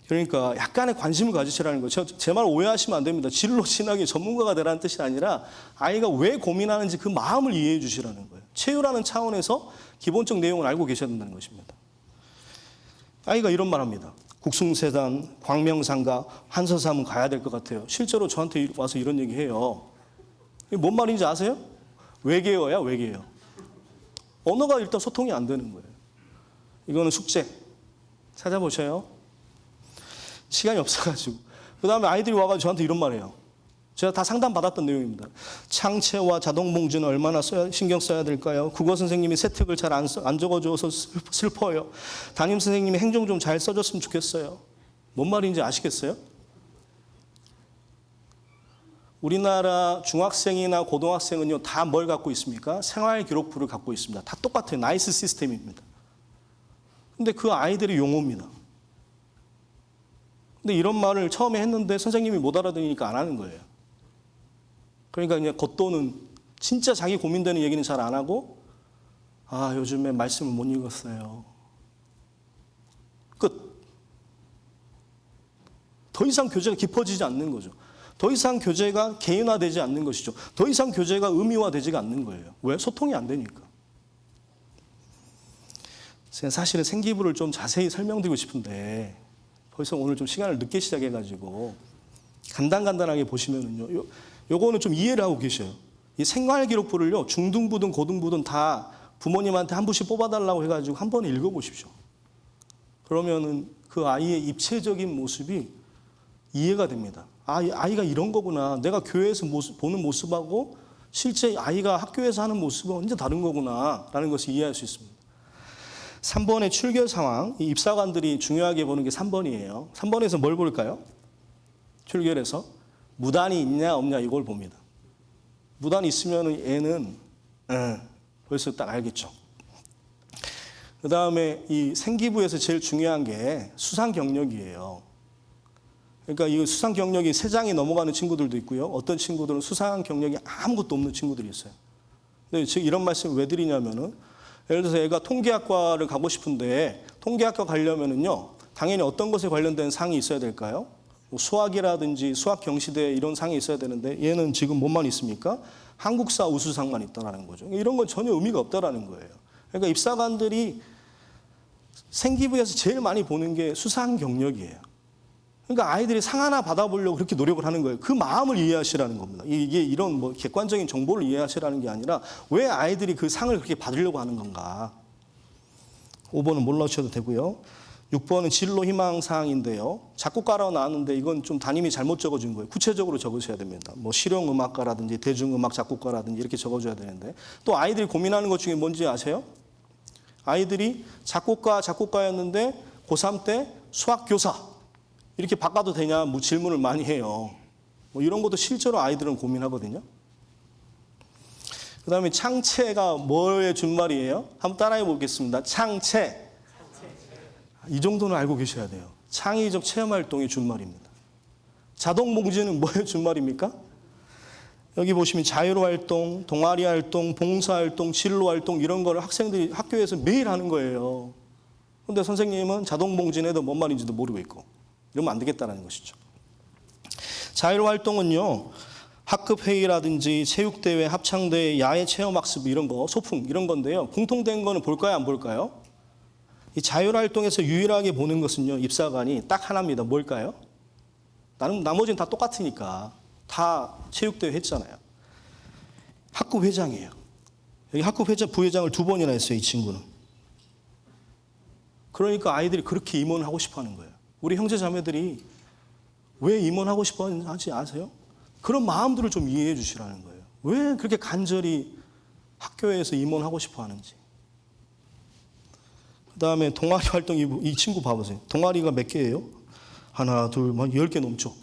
그러니까 약간의 관심을 가지시라는 거죠. 제 말 오해하시면 안 됩니다. 진로 신학의 전문가가 되라는 뜻이 아니라 아이가 왜 고민하는지 그 마음을 이해해 주시라는 거예요. 체유라는 차원에서 기본적 내용을 알고 계셔야 된다는 것입니다. 아이가 이런 말 합니다. 국숭세단, 광명상가, 한서삼은 가야 될 것 같아요. 실제로 저한테 와서 이런 얘기 해요. 이게 뭔 말인지 아세요? 외계어야, 외계어. 언어가 일단 소통이 안 되는 거예요. 이거는 숙제. 찾아보셔요. 시간이 없어가지고. 그 다음에 아이들이 와가지고 저한테 이런 말이에요. 제가 다 상담 받았던 내용입니다. 창체와 자동봉지는 얼마나 신경 써야 될까요? 국어 선생님이 세특을 잘 안 적어줘서 슬퍼요. 담임 선생님이 행정 좀 잘 써줬으면 좋겠어요. 뭔 말인지 아시겠어요? 우리나라 중학생이나 고등학생은요, 다 뭘 갖고 있습니까? 생활기록부를 갖고 있습니다. 다 똑같아요. 나이스 시스템입니다. 근데 그 아이들이 용어입니다. 근데 이런 말을 처음에 했는데 선생님이 못 알아들으니까 안 하는 거예요. 그러니까 그냥 겉도는 진짜 자기 고민되는 얘기는 잘 안 하고, 아, 요즘에 말씀을 못 읽었어요. 끝. 더 이상 교제가 깊어지지 않는 거죠. 더 이상 교제가 개인화되지 않는 것이죠. 더 이상 교제가 의미화되지가 않는 거예요. 왜? 소통이 안 되니까. 제가 사실은 생기부를 좀 자세히 설명드리고 싶은데 벌써 오늘 좀 시간을 늦게 시작해가지고 간단하게 보시면은요, 요거는 좀 이해를 하고 계셔요. 이 생활기록부를요, 중등부든 고등부든 다 부모님한테 한 부씩 뽑아달라고 해가지고 한 번에 읽어보십시오. 그러면은 그 아이의 입체적인 모습이 이해가 됩니다. 아, 아이가 이런 거구나. 내가 교회에서 보는 모습하고 실제 아이가 학교에서 하는 모습은 완전 다른 거구나 라는 것을 이해할 수 있습니다. 3번의 출결 상황, 이 입사관들이 중요하게 보는 게 3번이에요. 3번에서 뭘 볼까요? 출결에서 무단이 있냐 없냐 이걸 봅니다. 무단이 있으면 얘는 벌써 딱 알겠죠. 그 다음에 이 생기부에서 제일 중요한 게 수상 경력이에요. 그러니까 이 수상 경력이 3장이 넘어가는 친구들도 있고요. 어떤 친구들은 수상 경력이 아무것도 없는 친구들이 있어요. 근데 지금 이런 말씀을 왜 드리냐면은, 예를 들어서 애가 통계학과를 가고 싶은데 통계학과 가려면은요, 당연히 어떤 것에 관련된 상이 있어야 될까요? 뭐 수학이라든지 수학 경시대 이런 상이 있어야 되는데 얘는 지금 뭐만 있습니까? 한국사 우수상만 있다라는 거죠. 이런 건 전혀 의미가 없다라는 거예요. 그러니까 입사관들이 생기부에서 제일 많이 보는 게 수상 경력이에요. 그러니까 아이들이 상 하나 받아보려고 그렇게 노력을 하는 거예요. 그 마음을 이해하시라는 겁니다. 이게 이런 뭐 객관적인 정보를 이해하시라는 게 아니라 왜 아이들이 그 상을 그렇게 받으려고 하는 건가. 5번은 몰라주셔도 되고요. 6번은 진로 희망 사항인데요. 작곡가라고 나왔는데 이건 좀 담임이 잘못 적어준 거예요. 구체적으로 적으셔야 됩니다. 뭐 실용음악가라든지 대중음악 작곡가라든지 이렇게 적어줘야 되는데, 또 아이들이 고민하는 것 중에 뭔지 아세요? 아이들이 작곡가였는데 고3 때 수학교사 이렇게 바꿔도 되냐 뭐 질문을 많이 해요. 뭐 이런 것도 실제로 아이들은 고민하거든요. 그 다음에 창체가 뭐의 준말이에요? 한번 따라해 보겠습니다. 창체. 이 정도는 알고 계셔야 돼요. 창의적 체험활동의 준말입니다. 자동봉지는 뭐의 준말입니까? 여기 보시면 자율활동, 동아리활동, 봉사활동, 진로활동 이런 거를 학생들이 학교에서 매일 하는 거예요. 그런데 선생님은 자동봉지는 뭔 말인지도 모르고 있고, 이러면 안 되겠다는 것이죠. 자율활동은요, 학급회의라든지 체육대회, 합창대회, 야외 체험학습 이런 거, 소풍 이런 건데요. 공통된 거는 볼까요, 안 볼까요? 이 자율활동에서 유일하게 보는 것은요, 입사관이 딱 하나입니다. 뭘까요? 나머지는 다 똑같으니까 다 체육대회 했잖아요. 학급회장이에요. 여기 학급회장, 부회장을 2번이나 했어요, 이 친구는. 그러니까 아이들이 그렇게 임원을 하고 싶어 하는 거예요. 우리 형제 자매들이 왜 임원하고 싶어 하는지 아세요? 그런 마음들을 좀 이해해 주시라는 거예요. 왜 그렇게 간절히 학교에서 임원하고 싶어 하는지. 그 다음에 동아리 활동, 이 친구 봐보세요. 동아리가 몇 개예요? 하나, 둘, 10개 넘죠.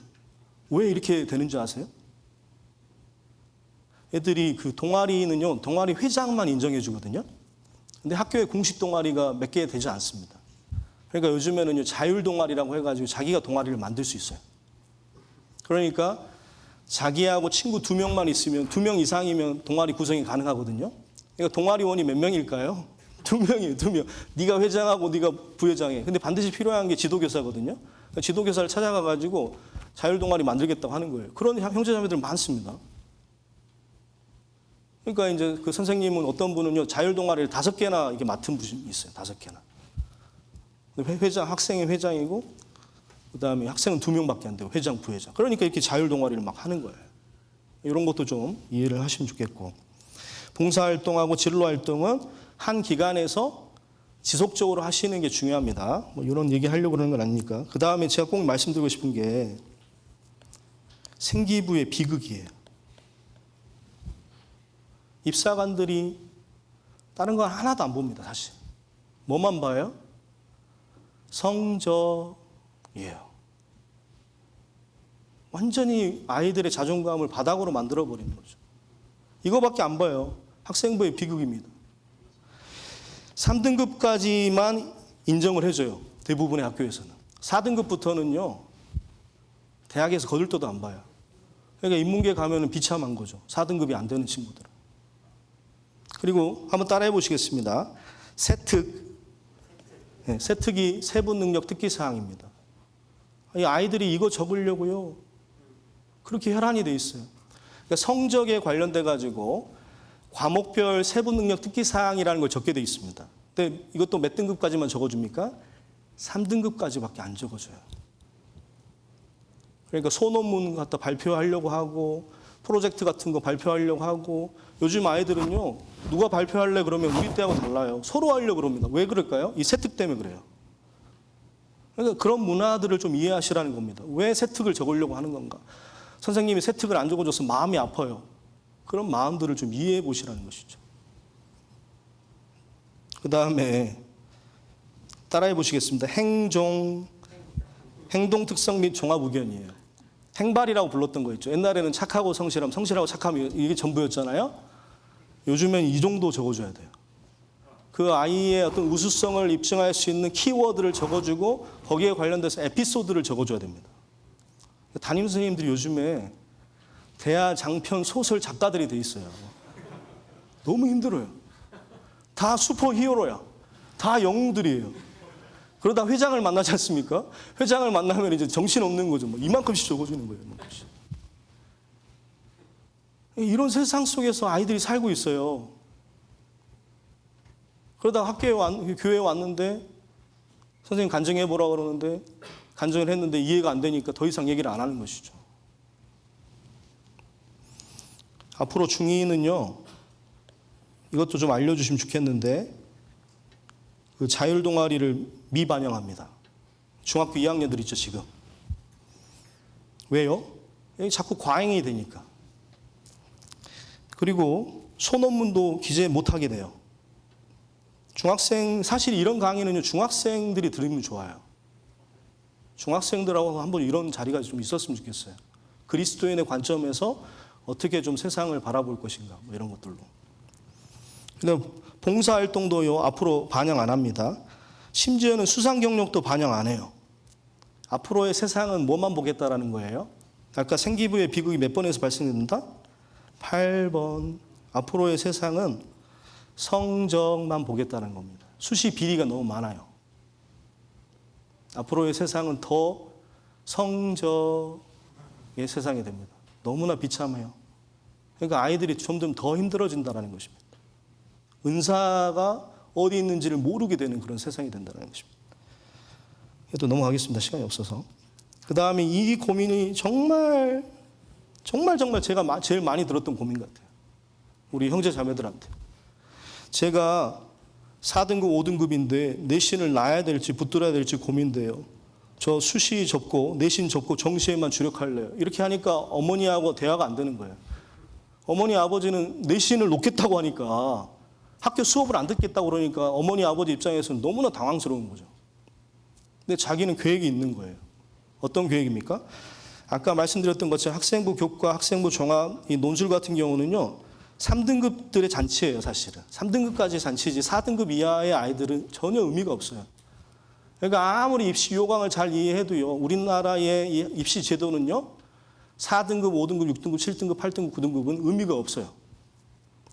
왜 이렇게 되는지 아세요? 애들이 그 동아리는요, 동아리 회장만 인정해 주거든요. 근데 학교에 공식 동아리가 몇 개 되지 않습니다. 그러니까 요즘에는요, 자율 동아리라고 해가지고 자기가 동아리를 만들 수 있어요. 그러니까 자기하고 친구 2명만 있으면 2명 이상이면 동아리 구성이 가능하거든요. 그러니까 동아리원이 몇 명일까요? 2명이에요. 2명. 네가 회장하고 네가 부회장해. 근데 반드시 필요한 게 지도교사거든요. 그러니까 지도교사를 찾아가가지고 자율동아리 만들겠다고 하는 거예요. 그런 형제자매들 많습니다. 그러니까 이제 그 선생님은 어떤 분은요, 자율동아리를 5개나 이렇게 맡은 분이 있어요. 5개나. 회장, 학생이 회장이고, 그 다음에 학생은 2명밖에 안 돼요. 회장, 부회장. 그러니까 이렇게 자율동아리를 막 하는 거예요. 이런 것도 좀 이해를 하시면 좋겠고. 봉사활동하고 진로활동은 한 기관에서 지속적으로 하시는 게 중요합니다. 뭐 이런 얘기 하려고 그러는 건 아니니까. 그 다음에 제가 꼭 말씀드리고 싶은 게 생기부의 비극이에요. 입사관들이 다른 건 하나도 안 봅니다, 사실. 뭐만 봐요? 성적이에요. 완전히 아이들의 자존감을 바닥으로 만들어버리는 거죠. 이거밖에 안 봐요. 학생부의 비극입니다. 3등급까지만 인정을 해줘요. 대부분의 학교에서는. 4등급부터는요. 대학에서 거들떠도 안 봐요. 그러니까 인문계 가면은 비참한 거죠. 4등급이 안 되는 친구들은. 그리고 한번 따라해 보시겠습니다. 세특. 네, 세특이 세분 능력 특기 사항입니다. 이 아이들이 이거 적으려고요. 그렇게 혈안이 돼 있어요. 그러니까 성적에 관련돼 가지고 과목별 세분 능력 특기 사항이라는 걸 적게 돼 있습니다. 근데 이것도 몇 등급까지만 적어줍니까? 3등급까지밖에 안 적어줘요. 그러니까 소논문 갖다 발표하려고 하고 프로젝트 같은 거 발표하려고 하고 요즘 아이들은요. 누가 발표할래 그러면 우리 때하고 달라요. 서로 하려고 그럽니다. 왜 그럴까요? 이 세특 때문에 그래요. 그러니까 그런 문화들을 좀 이해하시라는 겁니다. 왜 세특을 적으려고 하는 건가? 선생님이 세특을 안 적어줘서 마음이 아파요. 그런 마음들을 좀 이해해 보시라는 것이죠. 그 다음에 따라해 보시겠습니다. 행동 특성 및 종합 의견이에요. 행발이라고 불렀던 거 있죠. 옛날에는 착하고 성실함, 성실하고 착함이 이게 전부였잖아요. 요즘엔 이 정도 적어줘야 돼요. 그 아이의 어떤 우수성을 입증할 수 있는 키워드를 적어주고 거기에 관련돼서 에피소드를 적어줘야 됩니다. 담임 선생님들이 요즘에 대하 장편 소설 작가들이 돼 있어요. 너무 힘들어요. 다 슈퍼히어로야. 다 영웅들이에요. 그러다 회장을 만나지 않습니까? 회장을 만나면 이제 정신없는 거죠. 뭐 이만큼씩 적어주는 거예요. 이만큼씩. 이런 세상 속에서 아이들이 살고 있어요. 그러다가 교회에 왔는데 선생님 간증해보라고 그러는데 간증을 했는데 이해가 안 되니까 더 이상 얘기를 안 하는 것이죠. 앞으로 중2는요. 이것도 좀 알려주시면 좋겠는데 그 자율동아리를 미반영합니다. 중학교 2학년들 있죠 지금. 왜요? 자꾸 과잉이 되니까. 그리고 소논문도 기재 못하게 돼요. 사실 이런 강의는요 중학생들이 들으면 좋아요. 중학생들하고 한번 이런 자리가 좀 있었으면 좋겠어요. 그리스도인의 관점에서 어떻게 좀 세상을 바라볼 것인가 뭐 이런 것들로. 근데 봉사활동도요 앞으로 반영 안 합니다. 심지어는 수상 경력도 반영 안 해요. 앞으로의 세상은 뭐만 보겠다라는 거예요? 아까 생기부의 비극이 몇 번에서 발생된다? 8번. 앞으로의 세상은 성적만 보겠다는 겁니다. 수시 비리가 너무 많아요. 앞으로의 세상은 더 성적의 세상이 됩니다. 너무나 비참해요. 그러니까 아이들이 점점 더 힘들어진다는 것입니다. 은사가 어디 있는지를 모르게 되는 그런 세상이 된다는 것입니다. 또 넘어가겠습니다. 시간이 없어서. 그 다음에 이 고민이 정말 제가 제일 많이 들었던 고민 같아요. 우리 형제 자매들한테. 제가 4등급, 5등급인데 내신을 놔야 될지 붙들어야 될지 고민돼요. 저 수시 접고 내신 접고 정시에만 주력할래요. 이렇게 하니까 어머니하고 대화가 안 되는 거예요. 어머니 아버지는 내신을 놓겠다고 하니까 학교 수업을 안 듣겠다고 그러니까 어머니 아버지 입장에서는 너무나 당황스러운 거죠. 근데 자기는 계획이 있는 거예요. 어떤 계획입니까? 아까 말씀드렸던 것처럼 학생부 교과, 학생부 종합, 이 논술 같은 경우는요. 3등급들의 잔치예요, 사실은. 3등급까지 잔치지 4등급 이하의 아이들은 전혀 의미가 없어요. 그러니까 아무리 입시 요강을 잘 이해해도요. 우리나라의 입시 제도는요. 4등급, 5등급, 6등급, 7등급, 8등급, 9등급은 의미가 없어요.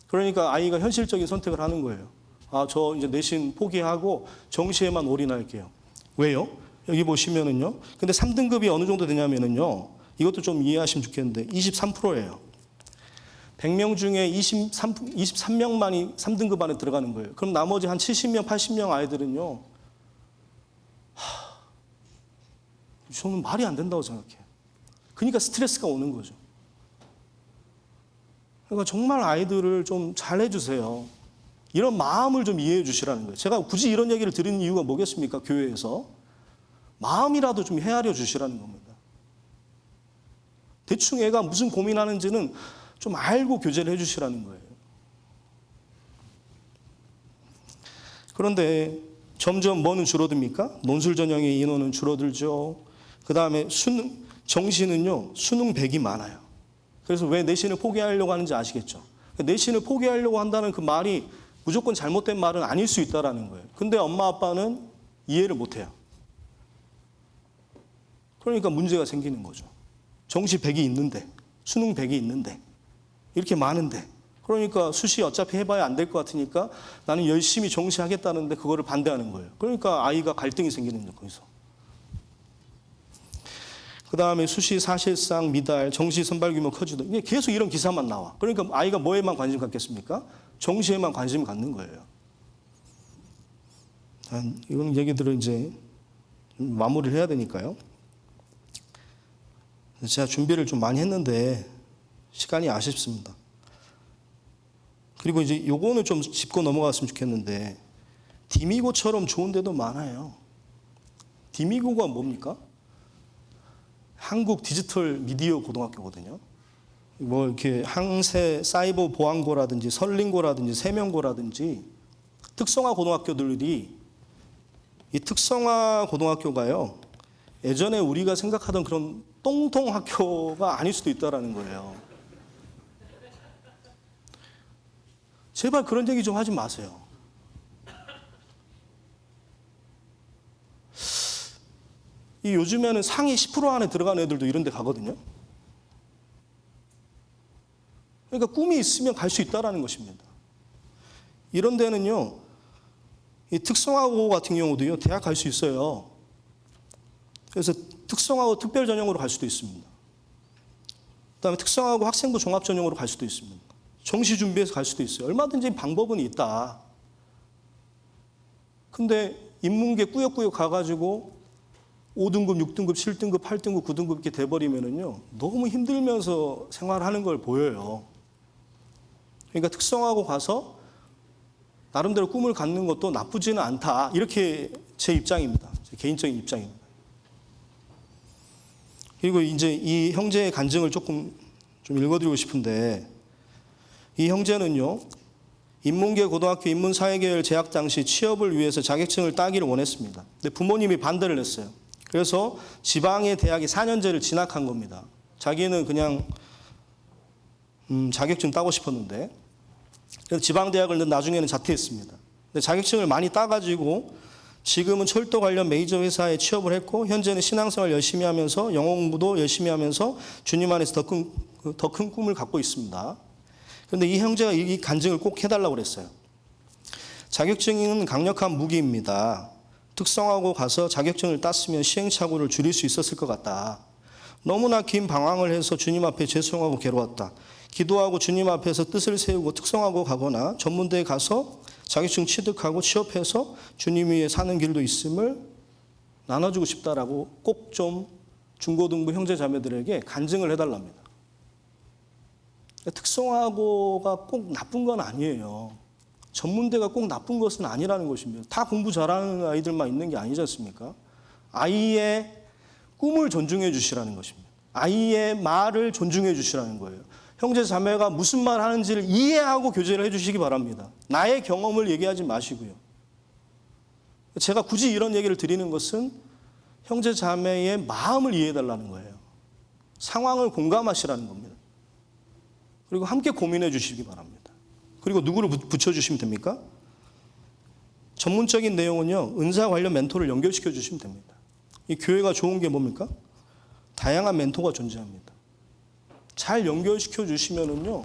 그러니까 아이가 현실적인 선택을 하는 거예요. 아, 저 이제 내신 포기하고 정시에만 올인할게요. 왜요? 여기 보시면은요. 근데 3등급이 어느 정도 되냐면은요. 이것도 좀 이해하시면 좋겠는데 23%예요. 100명 중에 23명만이 3등급 안에 들어가는 거예요. 그럼 나머지 한 70명, 80명 아이들은요. 저는 말이 안 된다고 생각해요. 그러니까 스트레스가 오는 거죠. 그러니까 정말 아이들을 좀 잘해주세요. 이런 마음을 좀 이해해 주시라는 거예요. 제가 굳이 이런 얘기를 드리는 이유가 뭐겠습니까? 교회에서. 마음이라도 좀 헤아려 주시라는 겁니다. 대충 애가 무슨 고민하는지는 좀 알고 교제를 해 주시라는 거예요. 그런데 점점 뭐는 줄어듭니까? 논술 전형의 인원은 줄어들죠. 그 다음에 정시는요, 수능 100이 많아요. 그래서 왜 내신을 포기하려고 하는지 아시겠죠? 내신을 포기하려고 한다는 그 말이 무조건 잘못된 말은 아닐 수 있다는 거예요. 근데 엄마 아빠는 이해를 못해요. 그러니까 문제가 생기는 거죠. 정시 100이 있는데, 수능 100이 있는데, 이렇게 많은데, 그러니까 수시 어차피 해봐야 안 될 것 같으니까 나는 열심히 정시하겠다는데 그거를 반대하는 거예요. 그러니까 아이가 갈등이 생기는 거예요, 거기서. 그 다음에 수시 사실상 미달, 정시 선발 규모 커지다. 이게 계속 이런 기사만 나와. 그러니까 아이가 뭐에만 관심 갖겠습니까? 정시에만 관심을 갖는 거예요. 이런 얘기들을 이제 마무리를 해야 되니까요. 제가 준비를 좀 많이 했는데 시간이 아쉽습니다. 그리고 이제 요거는 좀 짚고 넘어갔으면 좋겠는데 디미고처럼 좋은 데도 많아요. 디미고가 뭡니까? 한국 디지털 미디어 고등학교거든요. 뭐 이렇게 항세 사이버 보안고라든지 설린고라든지 세명고라든지 특성화 고등학교들이 이 특성화 고등학교가요. 예전에 우리가 생각하던 그런 똥통 학교가 아닐 수도 있다라는 거예요. 제발 그런 얘기 좀 하지 마세요. 이 요즘에는 상위 10% 안에 들어간 애들도 이런 데 가거든요. 그러니까 꿈이 있으면 갈 수 있다는 것입니다. 이런 데는요, 이 특성화고 같은 경우도요, 대학 갈 수 있어요. 그래서 특성화고 특별 전형으로 갈 수도 있습니다. 그다음에 특성화고 학생부 종합 전형으로 갈 수도 있습니다. 정시 준비해서 갈 수도 있어요. 얼마든지 방법은 있다. 근데 인문계 꾸역꾸역 가가지고 5등급, 6등급, 7등급, 8등급, 9등급 이렇게 돼버리면은요, 너무 힘들면서 생활하는 걸 보여요. 그러니까 특성화고 가서 나름대로 꿈을 갖는 것도 나쁘지는 않다. 이렇게 제 입장입니다. 제 개인적인 입장입니다. 그리고 이제 이 형제의 간증을 조금 좀 읽어드리고 싶은데, 이 형제는요, 인문계 고등학교 인문사회계열 재학 당시 취업을 위해서 자격증을 따기를 원했습니다. 근데 부모님이 반대를 했어요. 그래서 지방의 대학이 4년제를 진학한 겁니다. 자기는 그냥 자격증 따고 싶었는데, 그래서 지방대학을 나중에는 자퇴했습니다. 근데 자격증을 많이 따가지고 지금은 철도 관련 메이저 회사에 취업을 했고, 현재는 신앙생활 열심히 하면서 영어 공부도 열심히 하면서 주님 안에서 더 큰 꿈을 갖고 있습니다. 그런데 이 형제가 이 간증을 꼭 해달라고 그랬어요. 자격증은 강력한 무기입니다. 특성화고 가서 자격증을 땄으면 시행착오를 줄일 수 있었을 것 같다. 너무나 긴 방황을 해서 주님 앞에 죄송하고 괴로웠다. 기도하고 주님 앞에서 뜻을 세우고 특성화고 가거나 전문대에 가서 자격증 취득하고 취업해서 주님 위에 사는 길도 있음을 나눠주고 싶다라고 꼭 좀 중고등부 형제 자매들에게 간증을 해달랍니다. 특성화고가 꼭 나쁜 건 아니에요. 전문대가 꼭 나쁜 것은 아니라는 것입니다. 다 공부 잘하는 아이들만 있는 게 아니지 않습니까? 아이의 꿈을 존중해 주시라는 것입니다. 아이의 말을 존중해 주시라는 거예요. 형제 자매가 무슨 말 하는지를 이해하고 교제를 해 주시기 바랍니다. 나의 경험을 얘기하지 마시고요. 제가 굳이 이런 얘기를 드리는 것은 형제 자매의 마음을 이해해 달라는 거예요. 상황을 공감하시라는 겁니다. 그리고 함께 고민해 주시기 바랍니다. 그리고 누구를 붙여주시면 됩니까? 전문적인 내용은요, 은사 관련 멘토를 연결시켜 주시면 됩니다. 이 교회가 좋은 게 뭡니까? 다양한 멘토가 존재합니다. 잘 연결시켜 주시면은요,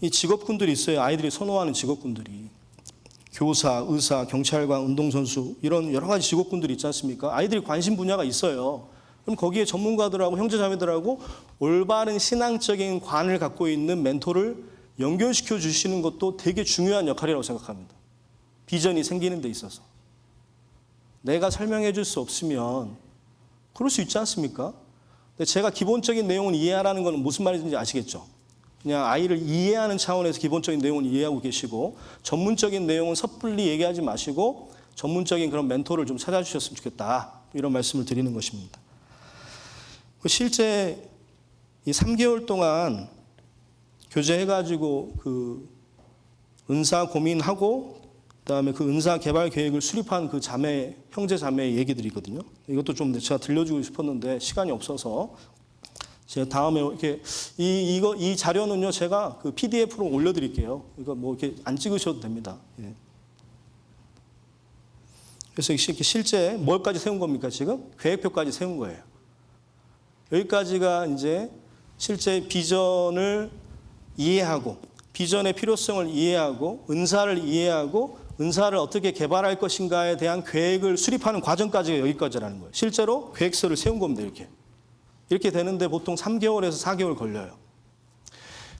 이 직업군들이 있어요. 아이들이 선호하는 직업군들이. 교사, 의사, 경찰관, 운동선수 이런 여러 가지 직업군들이 있지 않습니까? 아이들이 관심 분야가 있어요. 그럼 거기에 전문가들하고 형제자매들하고 올바른 신앙적인 관을 갖고 있는 멘토를 연결시켜 주시는 것도 되게 중요한 역할이라고 생각합니다. 비전이 생기는 데 있어서. 내가 설명해 줄 수 없으면 그럴 수 있지 않습니까? 근데 제가 기본적인 내용을 이해하라는 건 무슨 말인지 아시겠죠? 그냥 아이를 이해하는 차원에서 기본적인 내용을 이해하고 계시고 전문적인 내용은 섣불리 얘기하지 마시고 전문적인 그런 멘토를 좀 찾아주셨으면 좋겠다. 이런 말씀을 드리는 것입니다. 실제 이 3개월 동안 교제해가지고 그 은사 고민하고 그다음에 그 은사 개발 계획을 수립한 그 자매, 형제 자매의 얘기들이거든요. 이것도 좀 제가 들려주고 싶었는데 시간이 없어서 제가 다음에 이렇게 이 자료는요 제가 그 PDF로 올려드릴게요. 이거 뭐 이렇게 안 찍으셔도 됩니다. 예. 그래서 이렇게 실제 뭘까지 세운 겁니까 지금? 계획표까지 세운 거예요. 여기까지가 이제 실제 비전을 이해하고 비전의 필요성을 이해하고 은사를 이해하고 은사를 어떻게 개발할 것인가에 대한 계획을 수립하는 과정까지가 여기까지라는 거예요. 실제로 계획서를 세운 겁니다. 이렇게 되는데 보통 3개월에서 4개월 걸려요.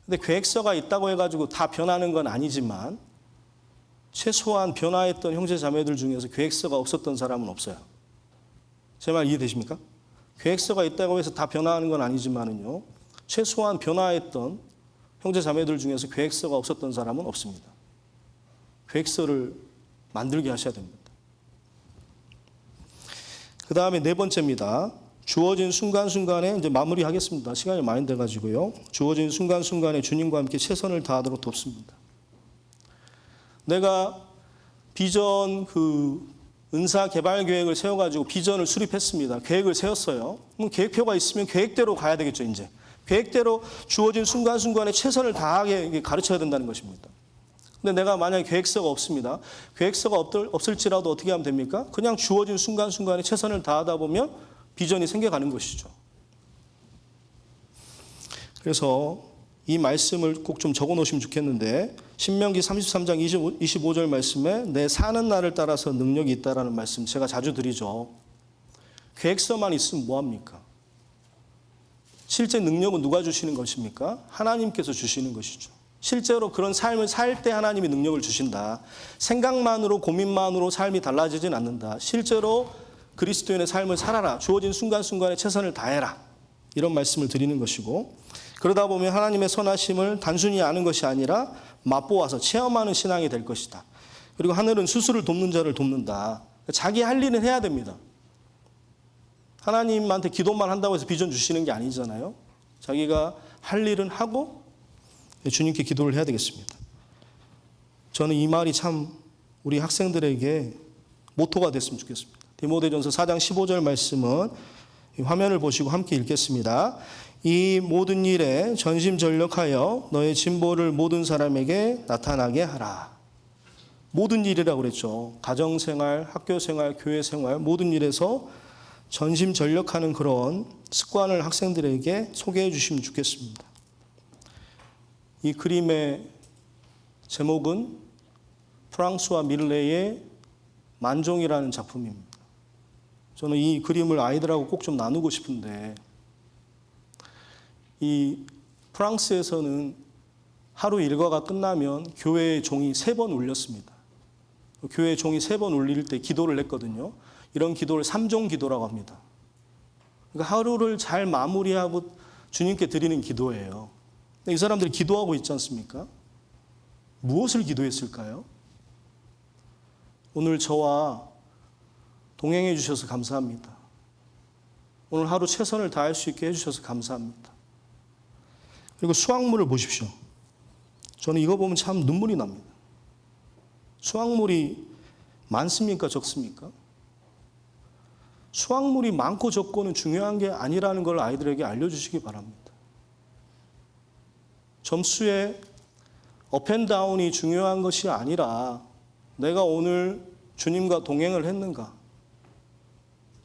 근데 계획서가 있다고 해가지고 다 변하는 건 아니지만 최소한 변화했던 형제 자매들 중에서 계획서가 없었던 사람은 없어요. 제 말 이해되십니까? 계획서가 있다고 해서 다 변화하는 건 아니지만은요. 최소한 변화했던 형제 자매들 중에서 계획서가 없었던 사람은 없습니다. 계획서를 만들게 하셔야 됩니다. 그 다음에 네 번째입니다. 주어진 순간순간에 이제 마무리하겠습니다. 시간이 많이 돼가지고요. 주어진 순간순간에 주님과 함께 최선을 다하도록 돕습니다. 내가 비전 은사 개발 계획을 세워가지고 비전을 수립했습니다. 계획을 세웠어요. 그럼 계획표가 있으면 계획대로 가야 되겠죠, 이제. 계획대로 주어진 순간순간에 최선을 다하게 가르쳐야 된다는 것입니다. 근데 내가 만약에 계획서가 없습니다. 계획서가 없을지라도 어떻게 하면 됩니까? 그냥 주어진 순간순간에 최선을 다하다 보면 비전이 생겨가는 것이죠. 그래서 이 말씀을 꼭 좀 적어 놓으시면 좋겠는데 신명기 33장 25절 말씀에 내 사는 날을 따라서 능력이 있다라는 말씀 제가 자주 드리죠. 계획서만 있으면 뭐합니까? 실제 능력은 누가 주시는 것입니까? 하나님께서 주시는 것이죠. 실제로 그런 삶을 살 때 하나님이 능력을 주신다. 생각만으로 고민만으로 삶이 달라지진 않는다. 실제로 그리스도인의 삶을 살아라. 주어진 순간순간에 최선을 다해라. 이런 말씀을 드리는 것이고 그러다 보면 하나님의 선하심을 단순히 아는 것이 아니라 맛보아서 체험하는 신앙이 될 것이다. 그리고 하늘은 스스로를 돕는 자를 돕는다. 자기 할 일은 해야 됩니다. 하나님한테 기도만 한다고 해서 비전 주시는 게 아니잖아요. 자기가 할 일은 하고 주님께 기도를 해야 되겠습니다. 저는 이 말이 참 우리 학생들에게 모토가 됐으면 좋겠습니다. 디모데전서 4장 15절 말씀은 화면을 보시고 함께 읽겠습니다. 이 모든 일에 전심전력하여 너의 진보를 모든 사람에게 나타나게 하라. 모든 일이라고 그랬죠. 가정생활, 학교생활, 교회생활 모든 일에서 전심전력하는 그런 습관을 학생들에게 소개해 주시면 좋겠습니다. 이 그림의 제목은 프랑스와 밀레의 만종이라는 작품입니다. 저는 이 그림을 아이들하고 꼭 좀 나누고 싶은데 이 프랑스에서는 하루 일과가 끝나면 교회의 종이 3번 울렸습니다. 교회의 종이 3번 울릴 때 기도를 했거든요. 이런 기도를 3종 기도라고 합니다. 그러니까 하루를 잘 마무리하고 주님께 드리는 기도예요. 이 사람들이 기도하고 있지 않습니까? 무엇을 기도했을까요? 오늘 저와 동행해 주셔서 감사합니다. 오늘 하루 최선을 다할 수 있게 해주셔서 감사합니다. 그리고 수확물을 보십시오. 저는 이거 보면 참 눈물이 납니다. 수확물이 많습니까? 적습니까? 수확물이 많고 적고는 중요한 게 아니라는 걸 아이들에게 알려주시기 바랍니다. 점수의 업앤다운이 중요한 것이 아니라 내가 오늘 주님과 동행을 했는가,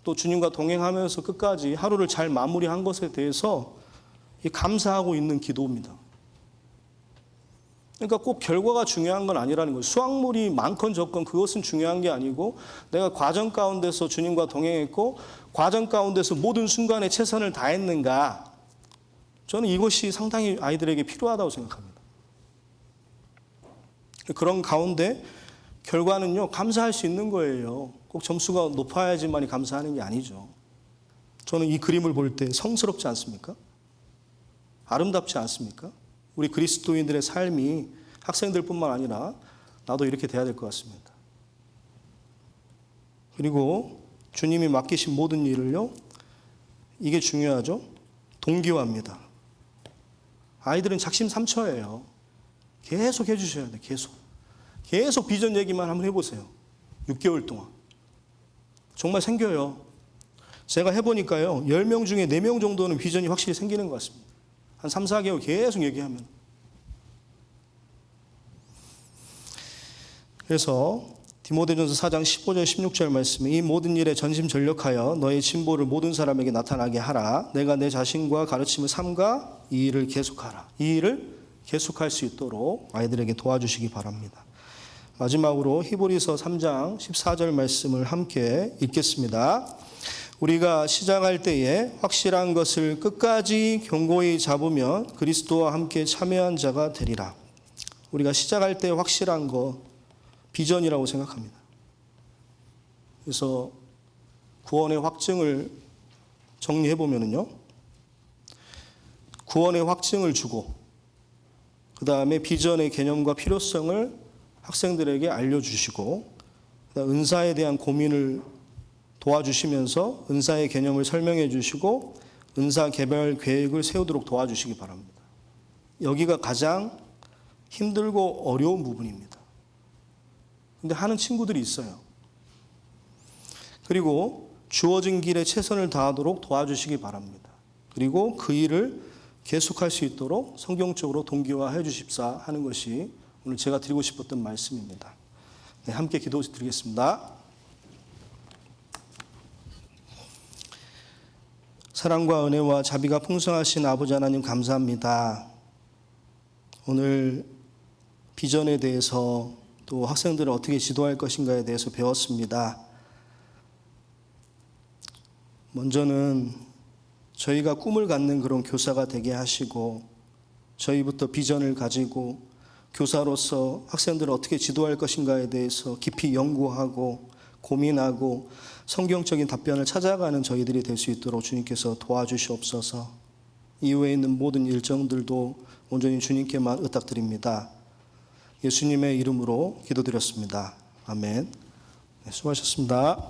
또 주님과 동행하면서 끝까지 하루를 잘 마무리한 것에 대해서 이 감사하고 있는 기도입니다. 그러니까 꼭 결과가 중요한 건 아니라는 거예요. 수확물이 많건 적건 그것은 중요한 게 아니고 내가 과정 가운데서 주님과 동행했고 과정 가운데서 모든 순간에 최선을 다했는가. 저는 이것이 상당히 아이들에게 필요하다고 생각합니다. 그런 가운데 결과는요, 감사할 수 있는 거예요. 꼭 점수가 높아야지만이 감사하는 게 아니죠. 저는 이 그림을 볼 때 성스럽지 않습니까? 아름답지 않습니까? 우리 그리스도인들의 삶이 학생들뿐만 아니라 나도 이렇게 돼야 될 것 같습니다. 그리고 주님이 맡기신 모든 일을요, 이게 중요하죠. 동기화입니다. 아이들은 작심삼초예요. 계속 해주셔야 돼요. 계속 비전 얘기만 한번 해보세요. 6개월 동안. 정말 생겨요. 제가 해보니까요, 10명 중에 4명 정도는 비전이 확실히 생기는 것 같습니다. 한 3, 4개월 계속 얘기하면. 그래서 디모데전서 4장 15절 16절 말씀에 이 모든 일에 전심전력하여 너의 진보를 모든 사람에게 나타나게 하라. 내가 내 자신과 가르침을 삼가 이 일을 계속하라. 이 일을 계속할 수 있도록 아이들에게 도와주시기 바랍니다. 마지막으로 히브리서 3장 14절 말씀을 함께 읽겠습니다. 우리가 시작할 때에 확실한 것을 끝까지 견고히 잡으면 그리스도와 함께 참여한 자가 되리라. 우리가 시작할 때 확실한 것, 비전이라고 생각합니다. 그래서 구원의 확증을 정리해 보면요, 구원의 확증을 주고 그 다음에 비전의 개념과 필요성을 학생들에게 알려주시고 은사에 대한 고민을 도와주시면서 은사의 개념을 설명해 주시고 은사 개발 계획을 세우도록 도와주시기 바랍니다. 여기가 가장 힘들고 어려운 부분입니다. 근데 하는 친구들이 있어요. 그리고 주어진 길에 최선을 다하도록 도와주시기 바랍니다. 그리고 그 일을 계속할 수 있도록 성경적으로 동기화해 주십사 하는 것이 오늘 제가 드리고 싶었던 말씀입니다. 네, 함께 기도드리겠습니다. 사랑과 은혜와 자비가 풍성하신 아버지 하나님 감사합니다. 오늘 비전에 대해서 또 학생들을 어떻게 지도할 것인가에 대해서 배웠습니다. 먼저는 저희가 꿈을 갖는 그런 교사가 되게 하시고 저희부터 비전을 가지고 교사로서 학생들을 어떻게 지도할 것인가에 대해서 깊이 연구하고 고민하고 성경적인 답변을 찾아가는 저희들이 될 수 있도록 주님께서 도와주시옵소서. 이후에 있는 모든 일정들도 온전히 주님께만 의탁드립니다. 예수님의 이름으로 기도드렸습니다. 아멘. 네, 수고하셨습니다.